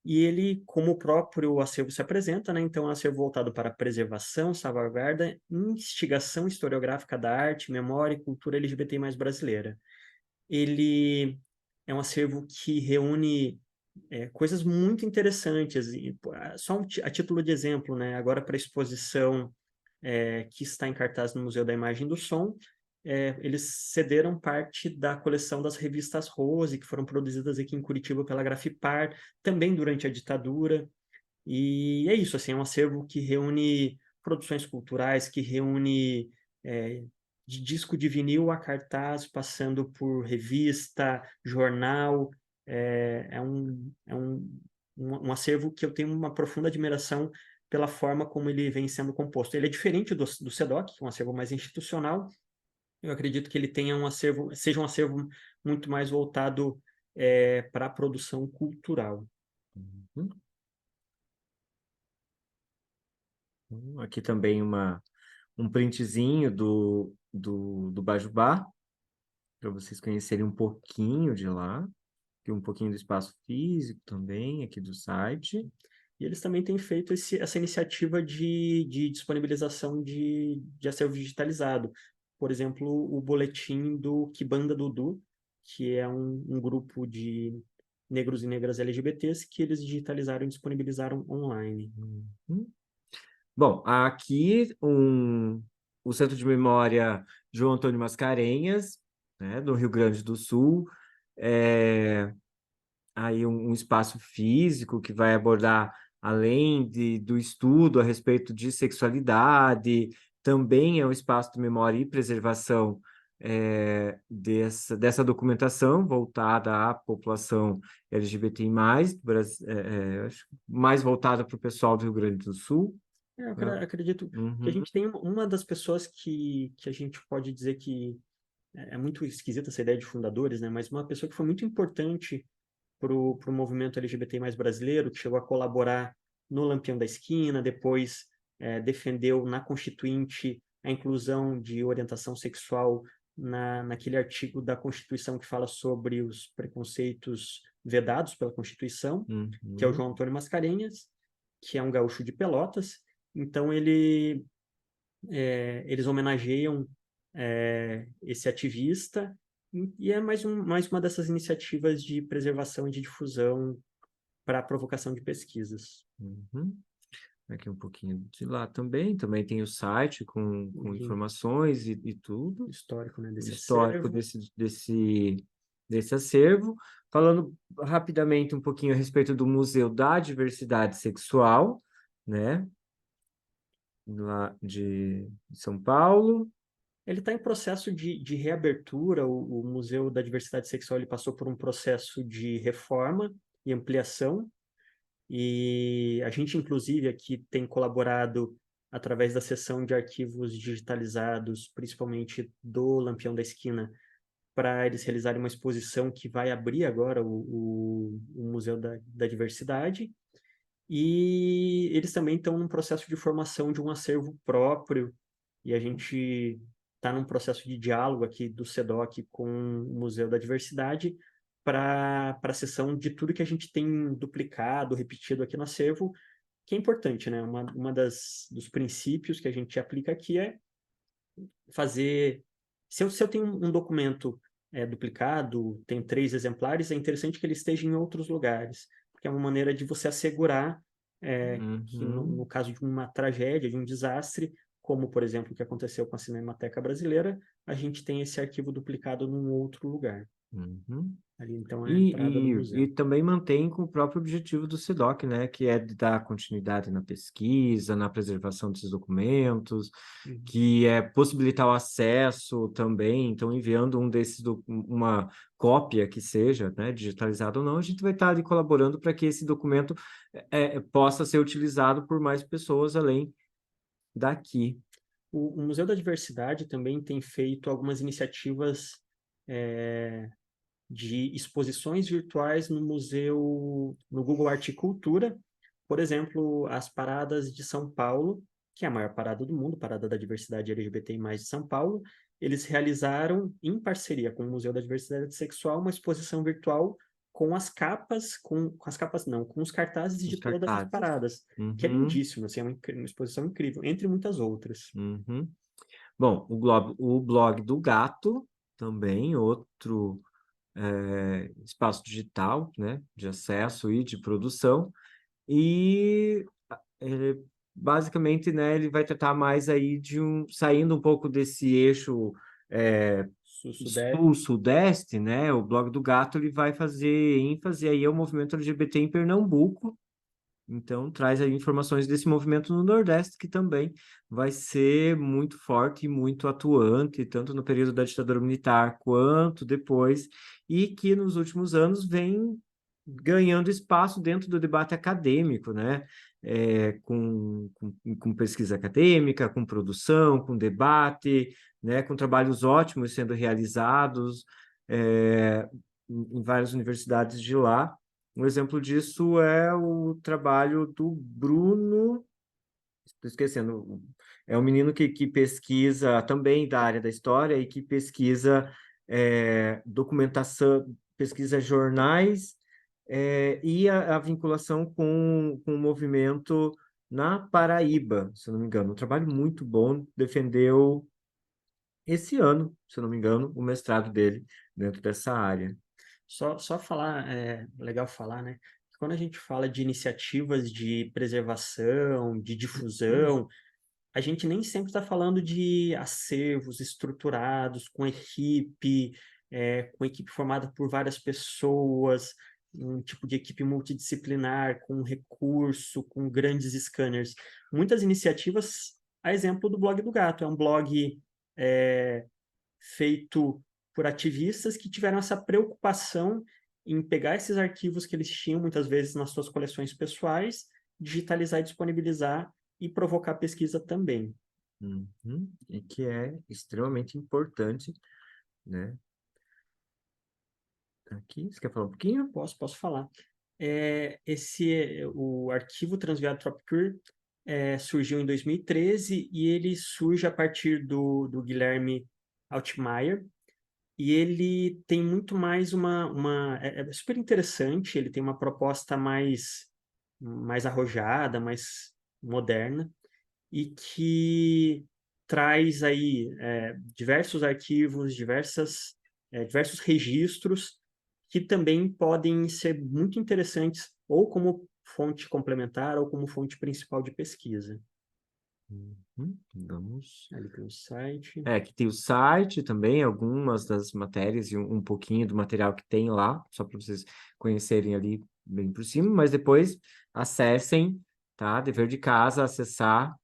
E ele, como o próprio acervo se apresenta, né? Então, é um acervo voltado para a preservação, salvaguarda, investigação historiográfica da arte, memória e cultura LGBT+ brasileira. Ele é um acervo que reúne coisas muito interessantes. E, só a título de exemplo, né? Agora para a exposição que está em cartaz no Museu da Imagem e do Som, eles cederam parte da coleção das revistas Rose, que foram produzidas aqui em Curitiba pela Grafipar, também durante a ditadura. E é isso, assim, é um acervo que reúne produções culturais, que reúne de disco de vinil a cartaz, passando por revista, jornal. É um acervo que eu tenho uma profunda admiração pela forma como ele vem sendo composto. Ele é diferente do SEDOC, que é um acervo mais institucional. Eu acredito que ele tenha seja um acervo muito mais voltado para a produção cultural. Uhum. Aqui também um printzinho do Bajubá, para vocês conhecerem um pouquinho de lá, e um pouquinho do espaço físico também, aqui do site. E eles também têm feito essa iniciativa de disponibilização de acervo digitalizado. Por exemplo, o boletim do Kibanda Dudu, que é um grupo de negros e negras LGBTs que eles digitalizaram e disponibilizaram online. Uhum. Bom, aqui o Centro de Memória João Antônio Mascarenhas, né, do Rio Grande do Sul, aí um espaço físico que vai abordar, além do estudo a respeito de sexualidade, também é um espaço de memória e preservação dessa documentação voltada à população LGBTI+, acho que mais voltada para o pessoal do Rio Grande do Sul. Eu Né? acredito que a Uhum. gente tem uma das pessoas que a gente pode dizer que é muito esquisita essa ideia de fundadores, né? Mas uma pessoa que foi muito importante para o movimento LGBT+ brasileiro, que chegou a colaborar no Lampião da Esquina, depois defendeu na Constituinte a inclusão de orientação sexual naquele artigo da Constituição que fala sobre os preconceitos vedados pela Constituição, que é o Uhum. João Antônio Mascarenhas, que é um gaúcho de Pelotas. Então, eles homenageiam esse ativista E é mais uma dessas iniciativas de preservação e de difusão para a provocação de pesquisas. Uhum. Aqui um pouquinho de lá também. Também tem o site com Uhum. informações e tudo. Histórico, né, O desse histórico acervo. desse acervo. Falando rapidamente um pouquinho a respeito do Museu da Diversidade Sexual, né? Lá de São Paulo. Ele está em processo de reabertura. O Museu da Diversidade Sexual ele passou por um processo de reforma e ampliação. E a gente, inclusive, aqui tem colaborado através da seção de arquivos digitalizados, principalmente do Lampião da Esquina, para eles realizarem uma exposição que vai abrir agora o Museu da Diversidade. E eles também estão num processo de formação de um acervo próprio, e a gente está num processo de diálogo aqui do SEDOC com o Museu da Diversidade para a sessão de tudo que a gente tem duplicado, repetido aqui no acervo, que é importante, né? Uma dos princípios que a gente aplica aqui é fazer. Se eu tenho um documento duplicado, tem 3 exemplares, é interessante que ele esteja em outros lugares, porque é uma maneira de você assegurar que, no Uhum, caso de uma tragédia, de um desastre, como, por exemplo, o que aconteceu com a Cinemateca Brasileira, a gente tem esse arquivo duplicado num outro lugar. uhum. Ali, então, é a entrada do E museu. também mantém com o próprio objetivo do SEDOC, né, que é de dar continuidade na pesquisa, na preservação desses documentos, Uhum. que é possibilitar o acesso também. Então, enviando uma cópia que seja, né, digitalizada ou não, a gente vai estar ali colaborando para que esse documento possa ser utilizado por mais pessoas além daqui. O Museu da Diversidade também tem feito algumas iniciativas é, de exposições virtuais no museu, no Google Arte e Cultura. Por exemplo, as paradas de São Paulo, que é a maior parada do mundo, Parada da Diversidade LGBTI+, de São Paulo, eles realizaram, em parceria com o Museu da Diversidade Sexual, uma exposição virtual com as capas, com as capas não, com os cartazes Os de todas as cartazes. paradas, que é Uhum, lindíssimo, assim, é uma exposição incrível, entre muitas outras. uhum. Bom, o blog do Gato também, outro espaço digital, né, de acesso e de produção, e é, basicamente, né, ele vai tratar mais aí saindo um pouco desse eixo Sul-Sudeste. sul-sudeste, né, o blog do Gato ele vai fazer ênfase aí ao movimento LGBT em Pernambuco. Então, traz aí informações desse movimento no Nordeste, que também vai ser muito forte e muito atuante, tanto no período da ditadura militar quanto depois, e que nos últimos anos vem ganhando espaço dentro do debate acadêmico, né? Com pesquisa acadêmica, com produção, com debate, né? Com trabalhos ótimos sendo realizados em várias universidades de lá. Um exemplo disso é o trabalho do Bruno, estou esquecendo, é um menino que pesquisa também da área da história e que pesquisa documentação, pesquisa jornais e a vinculação com o movimento na Paraíba, se eu não me engano. Um trabalho muito bom, defendeu esse ano, se eu não me engano, o mestrado dele dentro dessa área. Só falar, legal falar, né? Quando a gente fala de iniciativas de preservação, de difusão, a gente nem sempre está falando de acervos estruturados, com equipe formada por várias pessoas, um tipo de equipe multidisciplinar, com recurso, com grandes scanners. Muitas iniciativas, a exemplo do Blog do Gato, é um blog é, feito por ativistas que tiveram essa preocupação em pegar esses arquivos que eles tinham muitas vezes nas suas coleções pessoais, digitalizar e disponibilizar e provocar pesquisa também. Uhum. E que é extremamente importante, né? Aqui, você quer falar um pouquinho? Posso falar. O arquivo Transviado Tropicure surgiu em 2013 e ele surge a partir do Guilherme Altmaier, e ele tem muito mais é super interessante, ele tem uma proposta mais arrojada, mais moderna, e que traz aí diversos arquivos, diversas diversos registros que também podem ser muito interessantes ou como fonte complementar ou como fonte principal de pesquisa. Vamos. Ali tem o site. Aqui tem o site também, algumas das matérias e um pouquinho do material que tem lá, só para vocês conhecerem ali bem por cima, mas depois acessem, tá? Dever de casa, acessar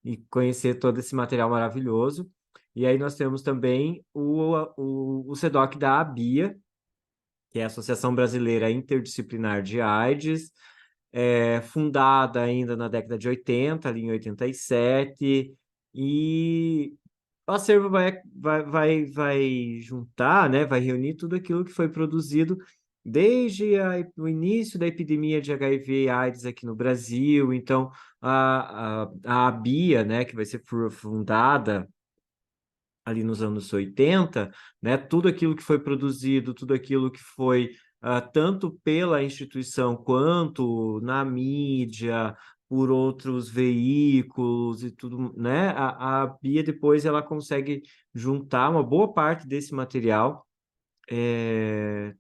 e conhecer todo esse material maravilhoso. E aí nós temos também o CEDOC da ABIA, que é a Associação Brasileira Interdisciplinar de AIDS, fundada ainda na década de 80, ali em 87, e o acervo vai juntar, né, vai reunir tudo aquilo que foi produzido desde o início da epidemia de HIV e AIDS aqui no Brasil. Então, a ABIA, né, que vai ser fundada ali nos anos 80, né, tudo aquilo que foi produzido, tudo aquilo que foi tanto pela instituição quanto na mídia, por outros veículos e tudo, né? A Bia depois ela consegue juntar uma boa parte desse material,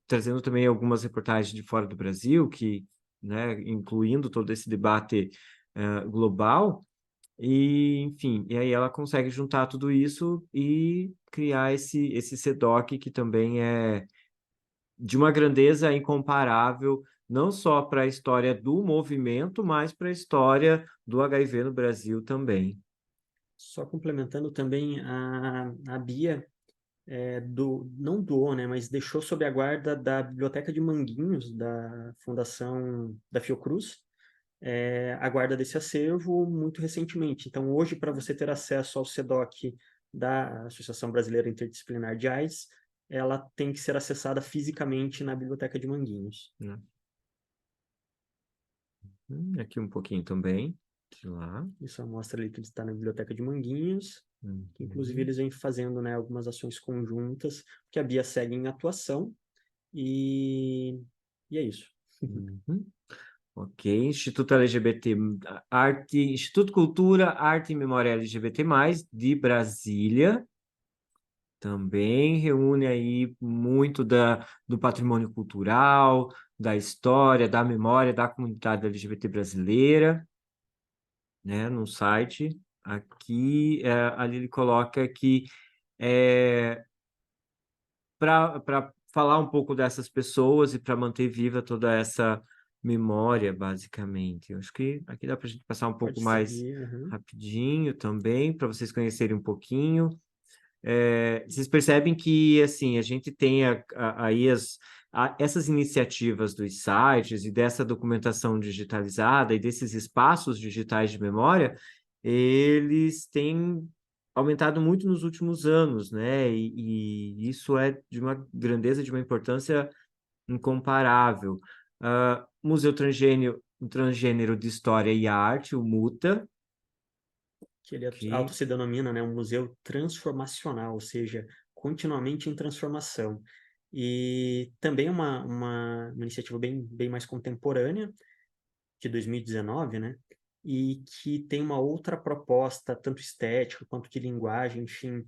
trazendo também algumas reportagens de fora do Brasil, que, né, incluindo todo esse debate global. E, enfim, e aí ela consegue juntar tudo isso e criar esse CEDOC que também é de uma grandeza incomparável, não só para a história do movimento, mas para a história do HIV no Brasil também. Só complementando também, a Bia não doou, né, mas deixou sob a guarda da Biblioteca de Manguinhos, da Fundação da Fiocruz, a guarda desse acervo muito recentemente. Então, hoje, para você ter acesso ao CEDOC da Associação Brasileira Interdisciplinar de AIDS, ela tem que ser acessada fisicamente na Biblioteca de Manguinhos. Né? Aqui um pouquinho também, de lá. Isso mostra ali que ele está na Biblioteca de Manguinhos, que inclusive Uhum. eles vêm fazendo, né, algumas ações conjuntas, que a Bia segue em atuação, e é isso. Uhum. Ok, Instituto LGBT Arte, Instituto Cultura, Arte e Memória LGBT+, de Brasília, também reúne aí muito do patrimônio cultural, da história, da memória da comunidade LGBT brasileira, né, no site. Aqui, ali ele coloca que para falar um pouco dessas pessoas e para manter viva toda essa memória, basicamente. Eu acho que aqui dá para a gente passar um pouco Pode mais seguir. Uhum. rapidinho também, para vocês conhecerem um pouquinho. Vocês percebem que, assim, a gente tem aí essas iniciativas dos sites e dessa documentação digitalizada e desses espaços digitais de memória, eles têm aumentado muito nos últimos anos, né? E isso é de uma grandeza, de uma importância incomparável. Museu Transgênero de História e Arte, o MUTA, Que ele auto que se denomina, né, um museu transformacional, ou seja, continuamente em transformação. E também uma iniciativa bem mais contemporânea, de 2019, né, e que tem uma outra proposta, tanto estética quanto de linguagem, enfim,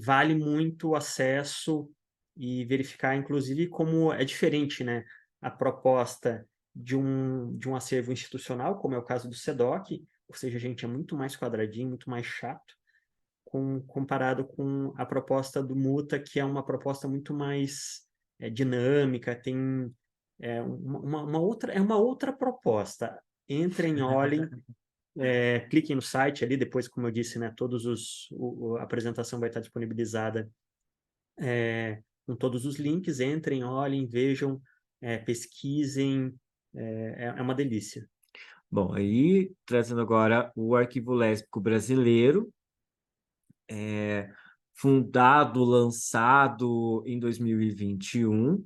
vale muito o acesso e verificar, inclusive, como é diferente, né, a proposta de um acervo institucional, como é o caso do SEDOC, ou seja, a gente é muito mais quadradinho, muito mais chato, comparado com a proposta do Muta, que é uma proposta muito mais dinâmica, tem uma outra proposta. Entrem, olhem, cliquem no site ali, depois, como eu disse, né, a apresentação vai estar disponibilizada com todos os links, entrem, olhem, vejam, pesquisem, é uma delícia. Bom, aí trazendo agora o Arquivo Lésbico Brasileiro, fundado, lançado em 2021,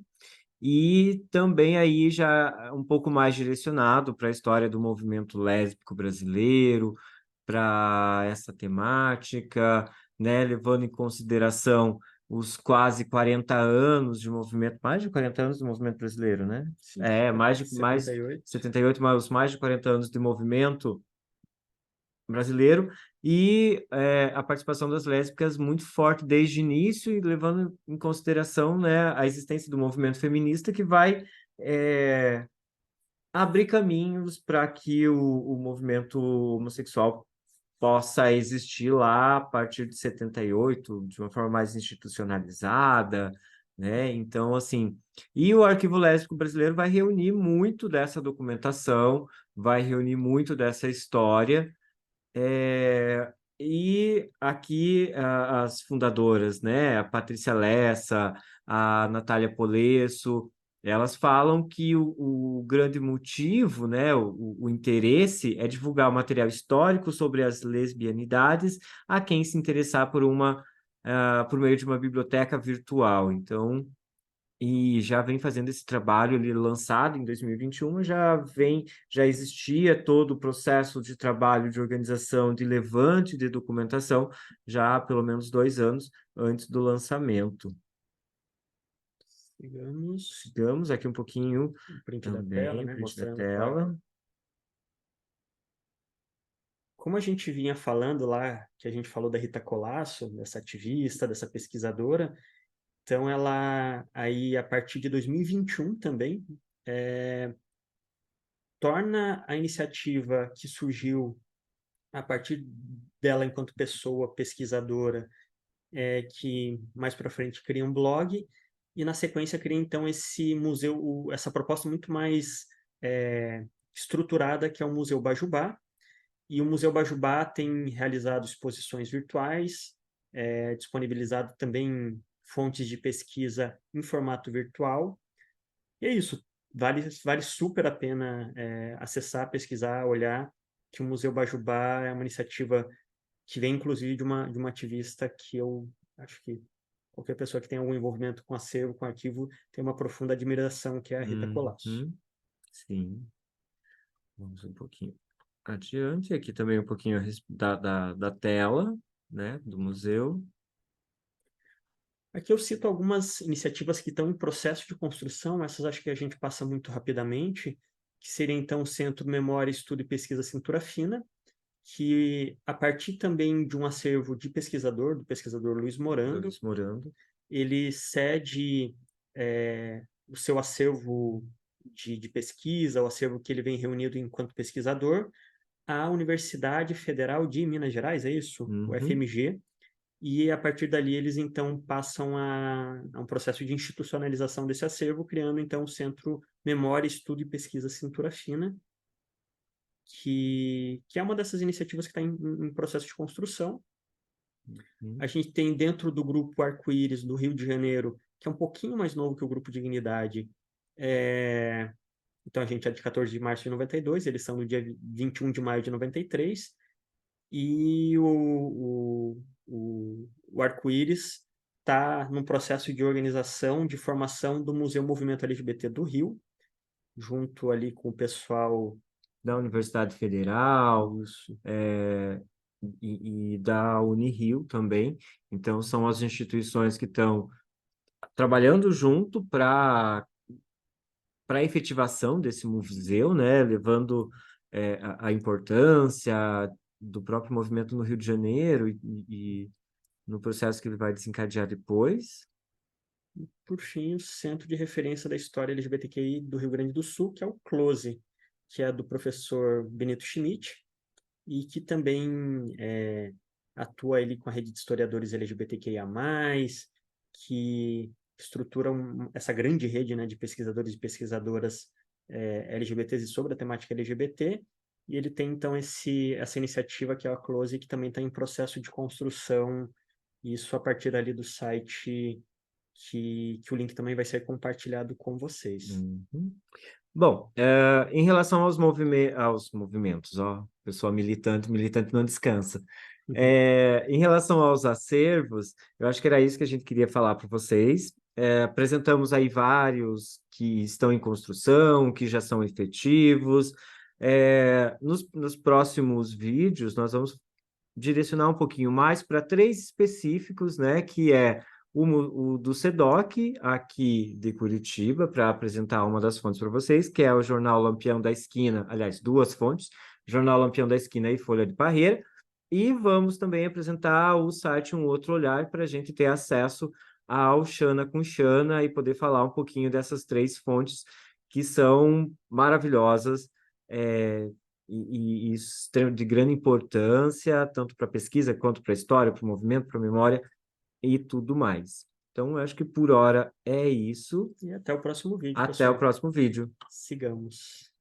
e também aí já um pouco mais direcionado para a história do movimento lésbico brasileiro, para essa temática, né, levando em consideração os quase 40 anos de movimento, mais de 40 anos do movimento brasileiro, né? Sim, Mais 78. 78, mas os mais de 40 anos de movimento brasileiro, e a participação das lésbicas muito forte desde o início, e levando em consideração, né, a existência do movimento feminista, que vai abrir caminhos para que o movimento homossexual possa existir lá a partir de 78, de uma forma mais institucionalizada, né? Então, assim, e o Arquivo Lésbico Brasileiro vai reunir muito dessa documentação, vai reunir muito dessa história, e aqui as fundadoras, né, a Patrícia Lessa, a Natália Polesso, elas falam que o grande motivo, né, o interesse é divulgar o material histórico sobre as lesbianidades a quem se interessar por meio de uma biblioteca virtual. Então, e já vem fazendo esse trabalho ali lançado em 2021, já existia todo o processo de trabalho de organização, de levante de documentação, já há pelo menos 2 anos antes do lançamento. Sigamos aqui um pouquinho o print da também, tela, né? print da Mostrando tela. Como a gente vinha falando lá, que a gente falou da Rita Colasso, dessa ativista, dessa pesquisadora, então ela, aí a partir de 2021 também, torna a iniciativa que surgiu a partir dela enquanto pessoa pesquisadora, que mais para frente cria um blog, e na sequência cria então esse museu, essa proposta muito mais estruturada, que é o Museu Bajubá. E o Museu Bajubá tem realizado exposições virtuais, disponibilizado também fontes de pesquisa em formato virtual. E é isso, vale super a pena acessar, pesquisar, olhar, que o Museu Bajubá é uma iniciativa que vem, inclusive, de uma ativista que eu acho que qualquer pessoa que tem algum envolvimento com acervo, com arquivo, tem uma profunda admiração, que é a Rita Colasso. Sim. Vamos um pouquinho adiante. Aqui também um pouquinho da tela, né, do museu. Aqui eu cito algumas iniciativas que estão em processo de construção, essas acho que a gente passa muito rapidamente, que seria então o Centro Memória, Estudo e Pesquisa Cintura Fina, que a partir também de um acervo de pesquisador, do pesquisador Luiz Morando, ele cede o seu acervo de pesquisa, o acervo que ele vem reunido enquanto pesquisador, à Universidade Federal de Minas Gerais, é isso? O FMG, e a partir dali eles então passam a um processo de institucionalização desse acervo, criando então o Centro Memória, Estudo e Pesquisa Cintura Fina, que é uma dessas iniciativas que está em processo de construção. A gente tem dentro do grupo Arco-Íris do Rio de Janeiro, que é um pouquinho mais novo que o grupo Dignidade. Então a gente é de 14 de março de 92, eles são do dia 21 de maio de 93, e o Arco-Íris está num processo de organização, de formação do Museu Movimento LGBT do Rio, junto ali com o pessoal da Universidade Federal, e da Unirio também. Então, são as instituições que estão trabalhando junto para a efetivação desse museu, né? Levando a importância do próprio movimento no Rio de Janeiro e no processo que ele vai desencadear depois. Por fim, o Centro de Referência da História LGBTQI do Rio Grande do Sul, que é o CLOSE, que é do professor Benito Schmidt, e que também atua ali com a rede de historiadores LGBTQIA+, que estruturam essa grande rede, né, de pesquisadores e pesquisadoras LGBTs e sobre a temática LGBT, e ele tem, então, essa iniciativa, que é a CLOSE, que também está em processo de construção, isso a partir ali do site, que o link também vai ser compartilhado com vocês. Bom, em relação aos movimentos, ó, pessoa militante não descansa. Em relação aos acervos, eu acho que era isso que a gente queria falar para vocês. Apresentamos aí vários que estão em construção, que já são efetivos. Nos próximos vídeos, nós vamos direcionar um pouquinho mais para 3 específicos, né, que é o do SEDOC, aqui de Curitiba, para apresentar uma das fontes para vocês, que é o jornal Lampião da Esquina, aliás, 2 fontes, Jornal Lampião da Esquina e Folha de Parreira. E vamos também apresentar o site Um Outro Olhar para a gente ter acesso ao Xana com Xana e poder falar um pouquinho dessas 3 fontes que são maravilhosas e de grande importância, tanto para a pesquisa quanto para a história, para o movimento, para a memória e tudo mais. Então, eu acho que por hora é isso. E até o próximo vídeo, Até o pessoal. próximo vídeo. Sigamos.